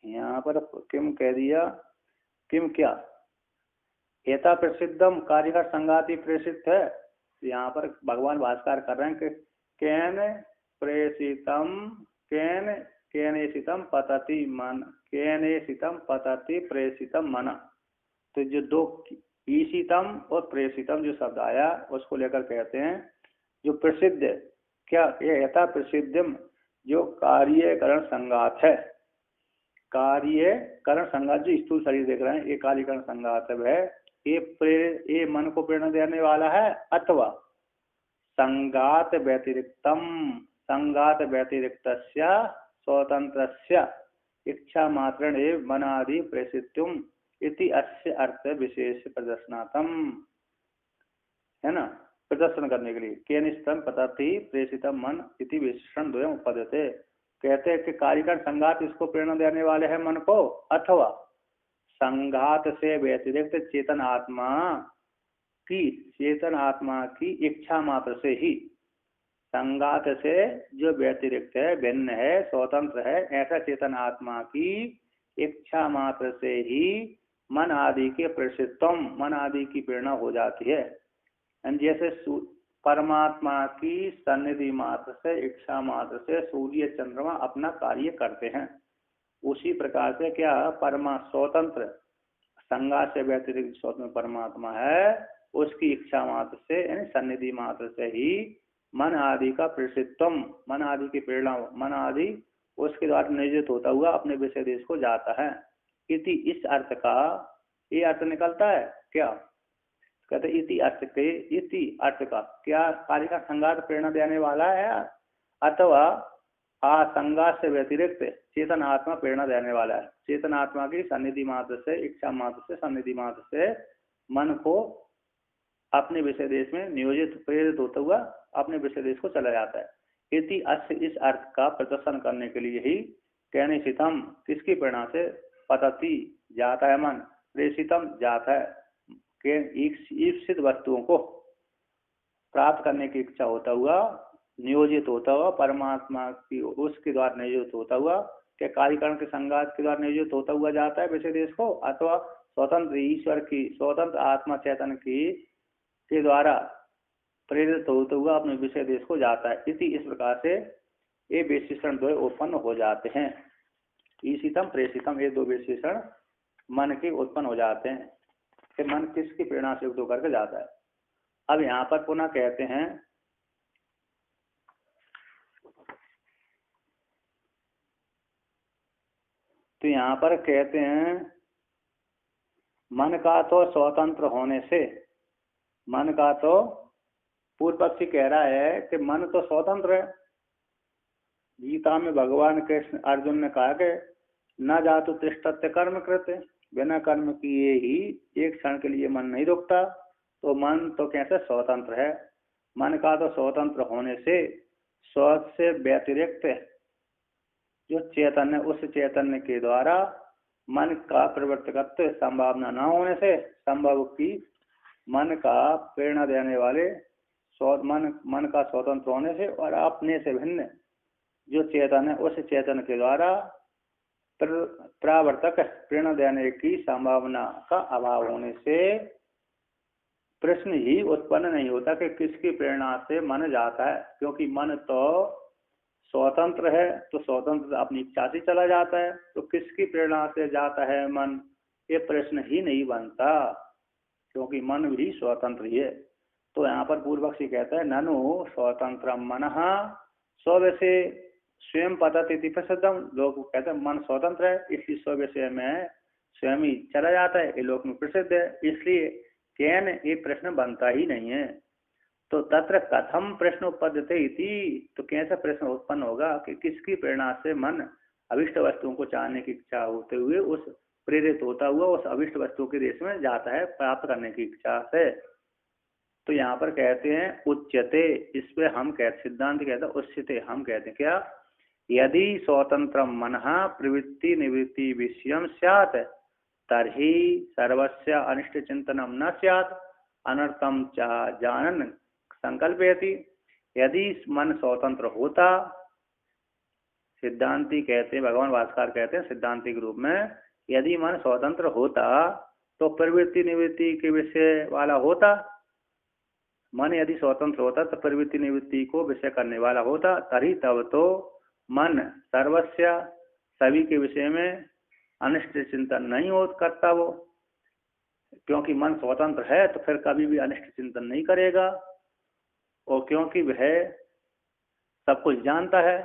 यहाँ पर किम कह दिया, किम क्या, एता प्रसिद्धम कार्यकर संगाति प्रेषित है, यहाँ पर भगवान भास्कर कर रहे हैं कि केन केनेषितम पतति मन, केनेषितम पतति प्रेषितम मन, तो जो दो ईशितम और प्रेषितम जो शब्द आया उसको लेकर कहते हैं जो प्रसिद्ध क्या ये यथा प्रसिद्धम जो कार्यकरण संगात है, कार्यकरण संगात जो स्थूल शरीर देख रहे हैं ये कार्यकरण संगात है, ये मन को प्रेरणा देने वाला है, अथवा संगात व्यतिरिक्त स्वतंत्र इच्छा मात्रण एव मनादि प्रेषितुम इति अस्य अर्थ विशेष प्रदर्शनार्थम, है ना, प्रदर्शन करने के लिए केनिष्ठम पतति प्रेषितम मन इति विशेषण द्वयम उपपद्यते। कहते हैं कि कार्यकरण संगात इसको प्रेरणा देने वाले हैं मन को, अथवा संघात से व्यतिरिक्त चेतन आत्मा की इच्छा मात्र से ही, संघात से जो व्यतिरिक्त है, भिन्न है, स्वतंत्र है, ऐसा चेतन आत्मा की इच्छा मात्र से ही मन आदि के प्रसिद्धम, मन आदि की प्रेरणा हो जाती है। जैसे परमात्मा की सन्निधि मात्र से, इच्छा मात्र से सूर्य चंद्रमा अपना कार्य करते हैं, उसी प्रकार से क्या स्वतंत्र संगात से व्यतिरिक्त स्वतंत्र परमात्मा है, उसकी इच्छा मात्र से यानी सन्निधि मात्र से ही मन आदि का प्रसिद्धम, मन आदि की प्रेरणा, मन आदि उसके द्वारा नियोजित होता हुआ अपने विषय देश को जाता है। इति इस अर्थ का ये अर्थ निकलता है क्या, कहते इति अर्थ का क्या कार्य का संगात प्रेरणा देने वाला है, अथवा आसंगा से व्यतिरिक्त चेतन आत्मा प्रेरणा देने वाला है। चेतन आत्मा की सन्निधि मात्र से, इच्छा मात्र से, सन्निधि मात्र से मन को अपने विषय देश में नियोजित प्रेरित होता हुआ अपने विषय देश को चला जाता है। इति अस्य इस अर्थ का प्रदर्शन करने के लिए ही कैनिसितम किसकी प्रेरणा से पतति जाता है मन, प्रेषितम जाता है के ईप्सित वस्तुओं को प्राप्त करने की इच्छा होता हुआ, नियोजित होता हुआ, परमात्मा की उसके द्वारा नियोजित होता हुआ, के कार्यकरण के संघात के द्वारा नियोजित होता हुआ जाता है विषय देश को, अथवा स्वतंत्र ईश्वर की स्वतंत्र आत्मा चैतन्य की के द्वारा प्रेरित होते हुआ अपने विषय देश को जाता है। इसी इस प्रकार से ये विशेषण दो उत्पन्न हो जाते हैं। ईशितम प्रेषितम ये दो विशेषण मन के उत्पन्न हो जाते हैं कि मन किसकी प्रेरणा से युक्त होकर के जाता है। अब यहाँ पर पुनः कहते हैं तो यहाँ पर कहते हैं मन का तो स्वतंत्र होने से, मन का तो पूर्व पक्षी कह रहा है कि मन तो स्वतंत्र है। गीता में भगवान कृष्ण अर्जुन ने कहा कि न जातु तिष्ठत्य कर्म कृत्य, बिना कर्म किए ही एक क्षण के लिए मन नहीं रुकता। तो मन तो कैसे स्वतंत्र है। मन का तो स्वतंत्र होने से स्व से व्यतिरिक्त जो चैतन्य, उस चैतन्य के द्वारा मन का प्रवर्तकत्व संभावना न होने से, संभव की मन का प्रेरणा देने वाले मन का स्वतंत्र होने से और अपने से भिन्न जो चेतन है, उस चेतन के द्वारा प्रावर्तक प्रेरणा देने की संभावना का अभाव होने से प्रश्न ही उत्पन्न नहीं होता कि किसकी प्रेरणा से मन जाता है। क्योंकि मन तो स्वतंत्र है, तो स्वतंत्र अपनी इच्छा से चला जाता है, तो किसकी प्रेरणा से जाता है मन, ये प्रश्न ही नहीं बनता, क्योंकि मन भी स्वतंत्र ही है। तो यहाँ पर पूर्व पक्षी कहता है ननु स्वतंत्र मन स्व से स्वयं पतति प्रसिद्धम। लोग कहते हैं मन स्वतंत्र है इसलिए स्व विषय में स्वयं ही चला जाता है, ये लोक में प्रसिद्ध है, इसलिए कैन ये प्रश्न बनता ही नहीं है। तो तत्र कथम प्रश्न उपपद्यते इति, तो कैसा प्रश्न उत्पन्न होगा कि किसकी प्रेरणा से मन अभिष्ट वस्तुओं को चाहने की इच्छा होते हुए उस प्रेरित होता हुआ उस अभिष्ट वस्तु के देश में जाता है प्राप्त करने की इच्छा से। तो यहाँ पर कहते हैं उच्यते, इस पे हम कहते सिद्धांत कहते हैं उच्यते, हम कहते हैं क्या, यदि स्वतंत्र मन प्रवृत्ति निवृत्ति विषयम स्यात् तर्हि सर्वस्य अनिष्ट चिंतनम न स्यात् अनर्थम च जानन संकल्पयति। यदि मन स्वतंत्र होता, सिद्धांती कहते हैं, भगवान भास्कर कहते हैं सिद्धांतिक रूप में, यदि मन स्वतंत्र होता तो प्रवृत्ति निवृत्ति के विषय वाला होता। मन यदि स्वतंत्र होता तो प्रवृत्ति निवृत्ति को विषय करने वाला होता, तभी तब तो मन सर्वस्य सभी के विषय में अनिष्ट चिंतन नहीं हो करता वो, क्योंकि मन स्वतंत्र है तो फिर कभी भी अनिष्ट चिंतन नहीं करेगा। और क्योंकि वह सब कुछ जानता है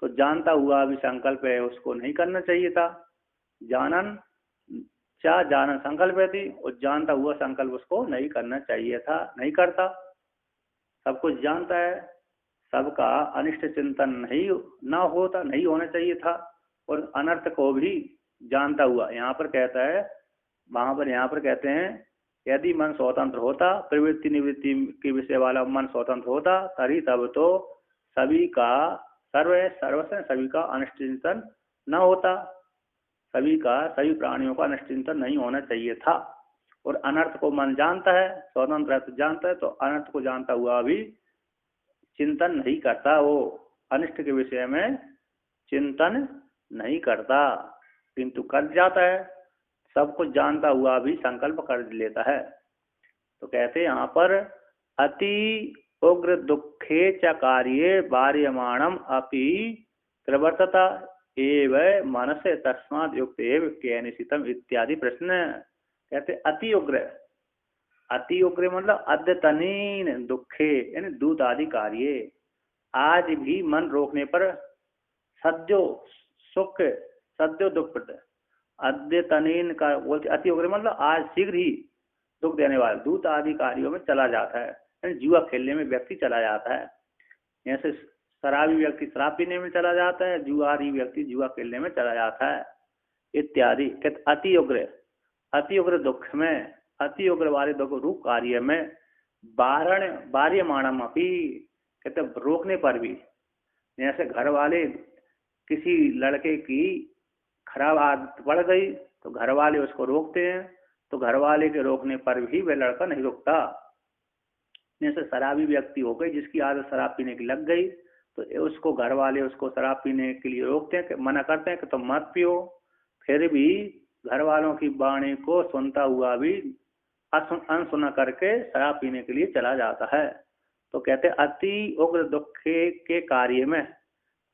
तो जानता हुआ भी संकल्प है उसको नहीं करना चाहिए था। जानन क्या जानन संकल्प थी, और जानता हुआ संकल्प उसको नहीं करना चाहिए था, नहीं करता। सब कुछ जानता है, सबका अनिष्ट चिंतन नहीं होना चाहिए था, और अनर्थ को भी जानता हुआ यहाँ पर कहता है, वहां पर यहाँ पर कहते हैं यदि मन स्वतंत्र होता, प्रवृत्ति निवृत्ति के विषय वाला मन स्वतंत्र होता, तभी तब तो सभी का सर्वस्व सभी का अनिष्ट चिंतन न होता, सभी प्राणियों का अनिष्ट चिंतन नहीं होना चाहिए था। और अनर्थ को मन जानता है, स्वतंत्र जानता है, तो अनर्थ को जानता हुआ भी चिंतन नहीं करता, वो अनिष्ट के विषय में चिंतन नहीं करता, किंतु कर जाता है, सब कुछ जानता हुआ भी संकल्प कर लेता है। तो कहते हैं यहाँ पर अति उग्र दुखे च कार्ये वार्यमाणम अपि प्रवर्तता एव मनस तस्मात् युक्त एव केनिशितम इत्यादि प्रश्न। कहते अति उग्र मतलब अद्यतनीन दुखे यानी दूत आदि कार्य, आज भी मन रोकने पर सद्यो सुख सद्यो दुख पड़ता। अद्यतनीन का बोलते अति उग्र मतलब आज शीघ्र ही दुख देने वाले दूत आदि कार्यों में चला जाता है, यानी जुआ खेलने में व्यक्ति चला जाता है। जैसे शराबी व्यक्ति शराब पीने में चला जाता है, जुआरी व्यक्ति जुआ खेलने में चला जाता है इत्यादि। कहते अति उग्र दुख में, अति उग्र वाले दुख रूप कार्य में बार्य माणम अपी, कहते रोकने पर भी, जैसे घर वाले किसी लड़के की खराब आदत पड़ गई तो घर वाले उसको रोकते हैं, तो घर वाले के रोकने पर भी वह लड़का नहीं रुकता। जैसे शराबी व्यक्ति हो गई जिसकी आदत शराब पीने की लग गई, तो उसको घर वाले उसको शराब पीने के लिए रोकते हैं, मना करते हैं कि तुम मत पियो, फिर भी घर वालों की वाणी को सुनता हुआ भी अनसुना करके शराब पीने के लिए चला जाता है। तो कहते अति उग्र दुख के कार्य में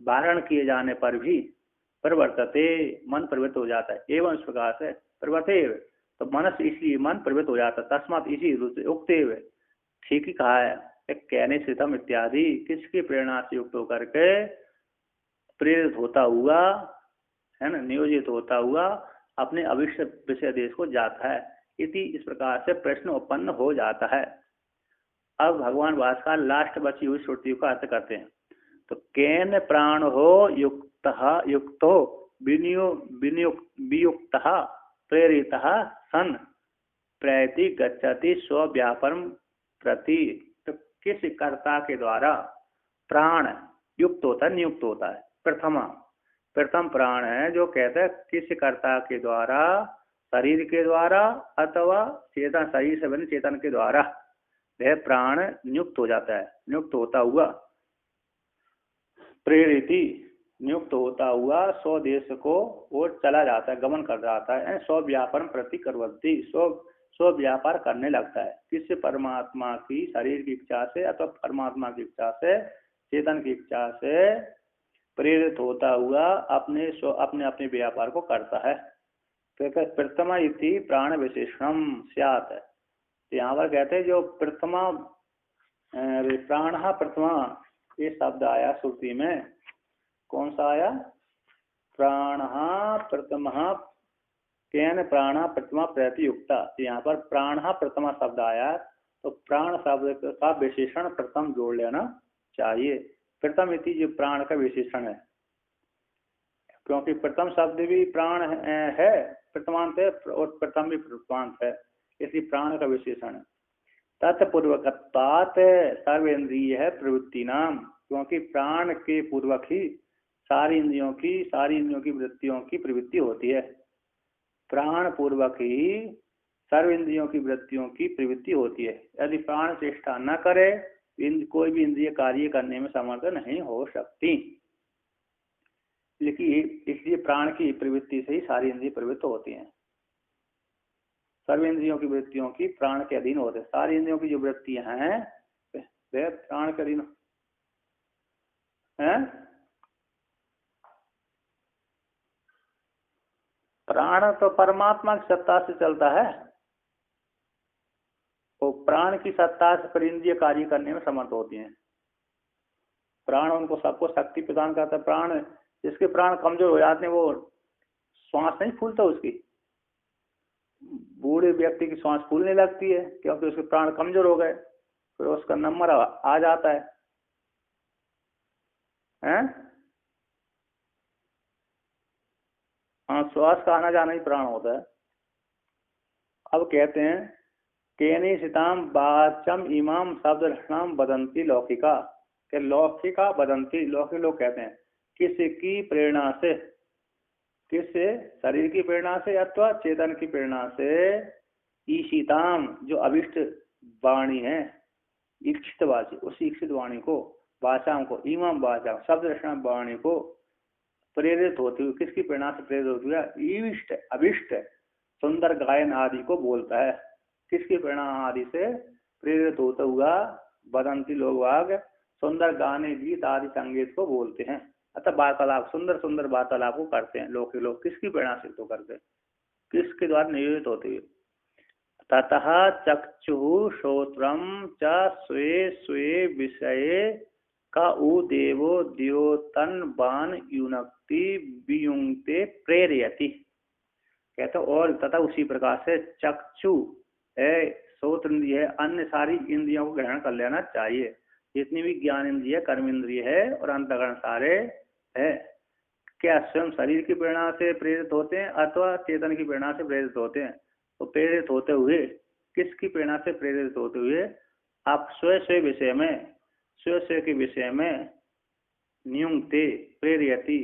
वारण किए जाने पर भी परिवर्तते, मन परिवर्तित हो जाता है। एवं इस प्रकार से परिवर्ते, तो मनस इसलिए मन परिवर्तित हो जाता है। तस्मात इसी रूप उगते हुए, ठीक ही कहा है, एक कहने से तम इत्यादि, किसकी प्रेरणा से युक्त होकर के प्रेरित होता हुआ है ना, नियोजित होता हुआ अपने अविष्ट विषय देश को जाता है। इति इस प्रकार से प्रश्न उत्पन्न हो जाता है। अब भगवान भास्कर लास्ट बची हुई श्रुति का अर्थ करते हैं। तो केन प्राण हो युक्तो वियुक्त प्रेरित सन प्रयति गच्छति स्वव्यापरम प्रति। तो किस कर्ता के द्वारा प्राण युक्त होता है, नियुक्त होता है। प्रथम प्राण है जो कहते हैं किस कर्ता के द्वारा, शरीर के द्वारा अथवा चेतन, शरीर से बने चेतन के द्वारा वह प्राण नियुक्त हो जाता है। नियुक्त होता हुआ प्रेरिति, नियुक्त होता हुआ स्वदेश को और चला जाता है, गमन कर जाता है। स्वव्यापन प्रति करवती, स्व व्यापार करने लगता है। किससे? परमात्मा की शरीर की इच्छा से अथवा परमात्मा की इच्छा से, चेतन की इच्छा से प्रेरित होता हुआ अपने अपने व्यापार को करता है। प्रथमा इति प्राण विशेषणम स्यात्। तो यहाँ पर कहते हैं जो प्रथमा प्राण प्रथमा ये शब्द आया श्रुति में, कौन सा आया? प्राण प्रथम केन प्राण प्रथमा प्रतियुक्ता। यहाँ पर प्राण प्रथमा शब्द आया, तो प्राण शब्द का विशेषण प्रथम जोड़ लेना चाहिए। प्रथम इति जो प्राण का विशेषण है, क्योंकि प्रथम शब्द भी प्राण है, प्रथमांत है, और प्रथम भी प्रथमांत है, इसलिए प्राण का विशेषण है। तत्पूर्वकत्वात् सर्वेन्द्रिय है प्रवृत्ति नाम, क्योंकि प्राण के पूर्वक ही सारी इंद्रियों की वृत्तियों की प्रवृत्ति होती है। प्राण पूर्वक ही सर्व इंद्रियों की वृत्तियों की प्रवृत्ति होती है। यदि प्राण चेष्टा न करे, कोई भी इंद्रिय कार्य करने में समर्थ नहीं हो सकती। इसलिए प्राण की प्रवृत्ति से ही सारी इंद्रिय प्रवृत्त होती हैं। सर्व इंद्रियों की वृत्तियों की प्राण के अधीन होते हैं। सारी इंद्रियों की जो वृत्तियां हैं वे प्राण के अधीन हैं। प्राण तो परमात्मा की सत्ता से चलता है, तो प्राण की सत्ता से पर इंद्रिय कार्य करने में समर्थ होती हैं। प्राण उनको सबको शक्ति प्रदान करता है। प्राण, जिसके प्राण कमजोर हो जाते हैं वो श्वास नहीं फूलता उसकी, बूढ़े व्यक्ति की श्वास फूलने लगती है क्योंकि उसके प्राण कमजोर हो गए, फिर उसका नंबर आ जाता है, हैं? हाँ, श्वास का आना जाना ही प्राण होता है। अब कहते हैं केनी सीताम वाचम इमाम शब्द लक्षणाम बदंती लौकिका, के लौकिका बदंती, लौकिक लोग कहते हैं किसकी प्रेरणा से, किससे? शरीर की प्रेरणा से अथवा चेतन की प्रेरणा से, ईशिताम जो अभिष्ट वाणी है, इच्छित वाची, उस इच्छित वाणी को, वाचाओं को, इमाम वाचा शब्द लक्षण वाणी को प्रेरित होती हुई, किसकी प्रेरणा से प्रेरित होती हुई? ईष्ट अभिष्ट सुंदर गायन आदि को बोलता है। किसकी प्रेरणा आदि से प्रेरित होता हुआ बदंती लोग वाग सुंदर गाने गीत आदि संगीत को बोलते हैं, अतः वार्तालाप, सुंदर सुंदर वार्तालाप को करते हैं। लोग किसकी प्रेरणा से तो करते हैं? किसके द्वारा नियोजित होते हुए? ततः चक्षु श्रोत्रम च स्वे स्वे विषये का उ देवो द्योतन बान युनक्ति वियुंक्ते प्रेरयति। कहते और तथा उसी प्रकार से चक्षु है, श्रोत्र इंद्रिय है, अन्य सारी इंद्रियों को ग्रहण कर लेना चाहिए। जितनी भी ज्ञान इंद्रिय कर्म इंद्रिय है और अंतःकरण सारे है, क्या स्वयं शरीर की प्रेरणा से प्रेरित होते हैं अथवा चेतन की प्रेरणा से प्रेरित होते हैं? तो प्रेरित होते हुए, किसकी प्रेरणा से प्रेरित होते हुए? आप स्वयं विषय में, स्वयं के विषय में नियुक्ते प्रेरयति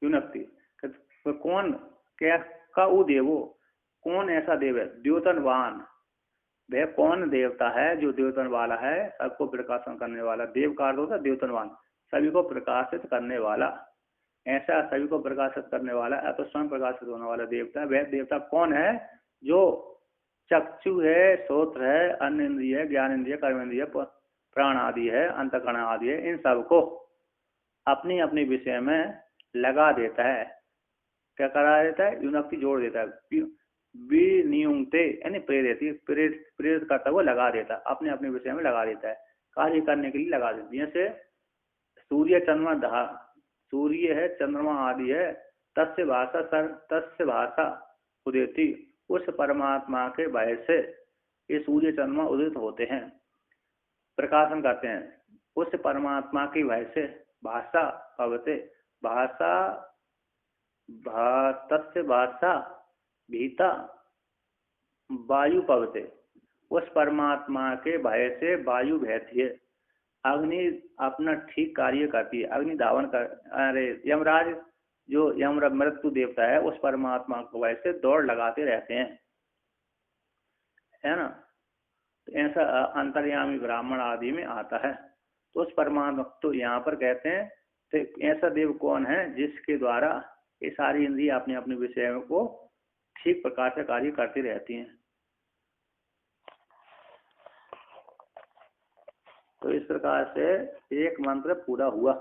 युनक्ति। कौन क्या का वो देवो, कौन ऐसा देव है? द्योतनवान। वह कौन देवता है जो द्योतन वाला है, सबको प्रकाशन करने वाला। देव का अर्थ होता है द्योतनवान, सभी को प्रकाशित करने वाला। ऐसा सभी को प्रकाशित करने वाला है तो स्वयं प्रकाशित होने वाला देवता। वह देवता कौन है? जो चक्षु है, श्रोत्र है, अन्य इंद्रिय है, ज्ञान इंद्रिय, कर्म इंद्रिय, प्राण आदि है, अंतःकरण आदि है, इन सबको अपनी अपनी विषय में लगा देता है। क्या करा देता है? युनक्ति जोड़ देता है। विनियुक्ते यानी प्रेरित करता हुआ लगा देता है, अपने अपने विषय में लगा देता है, कार्य करने के लिए लगा देता है। जैसे सूर्य चंद्रमा, सूर्य है, चंद्रमा आदि है, तस्य भाषा उदेति, उस परमात्मा के भय से ये सूर्य चंद्रमा उदित होते हैं, प्रकाशन करते हैं। उस परमात्मा की भय से भाषा पवते, तस्य भाषा भीता वायु पवते, उस परमात्मा के भय से वायु बहती है। अग्नि अपना ठीक कार्य करती है, अग्नि धावन कर, अरे यमराज जो यम मृत्यु देवता है उस परमात्मा को भय से दौड़ लगाते रहते हैं, है ना। तो ऐसा अंतर्यामी ब्राह्मण आदि में आता है। तो उस परमात्मा तो यहाँ पर कहते हैं, तो ऐसा देव कौन है जिसके द्वारा ये सारी इंद्रियां अपने अपने विषय को ठीक प्रकार से कार्य करती रहती हैं। तो इस प्रकार से एक मंत्र पूरा हुआ।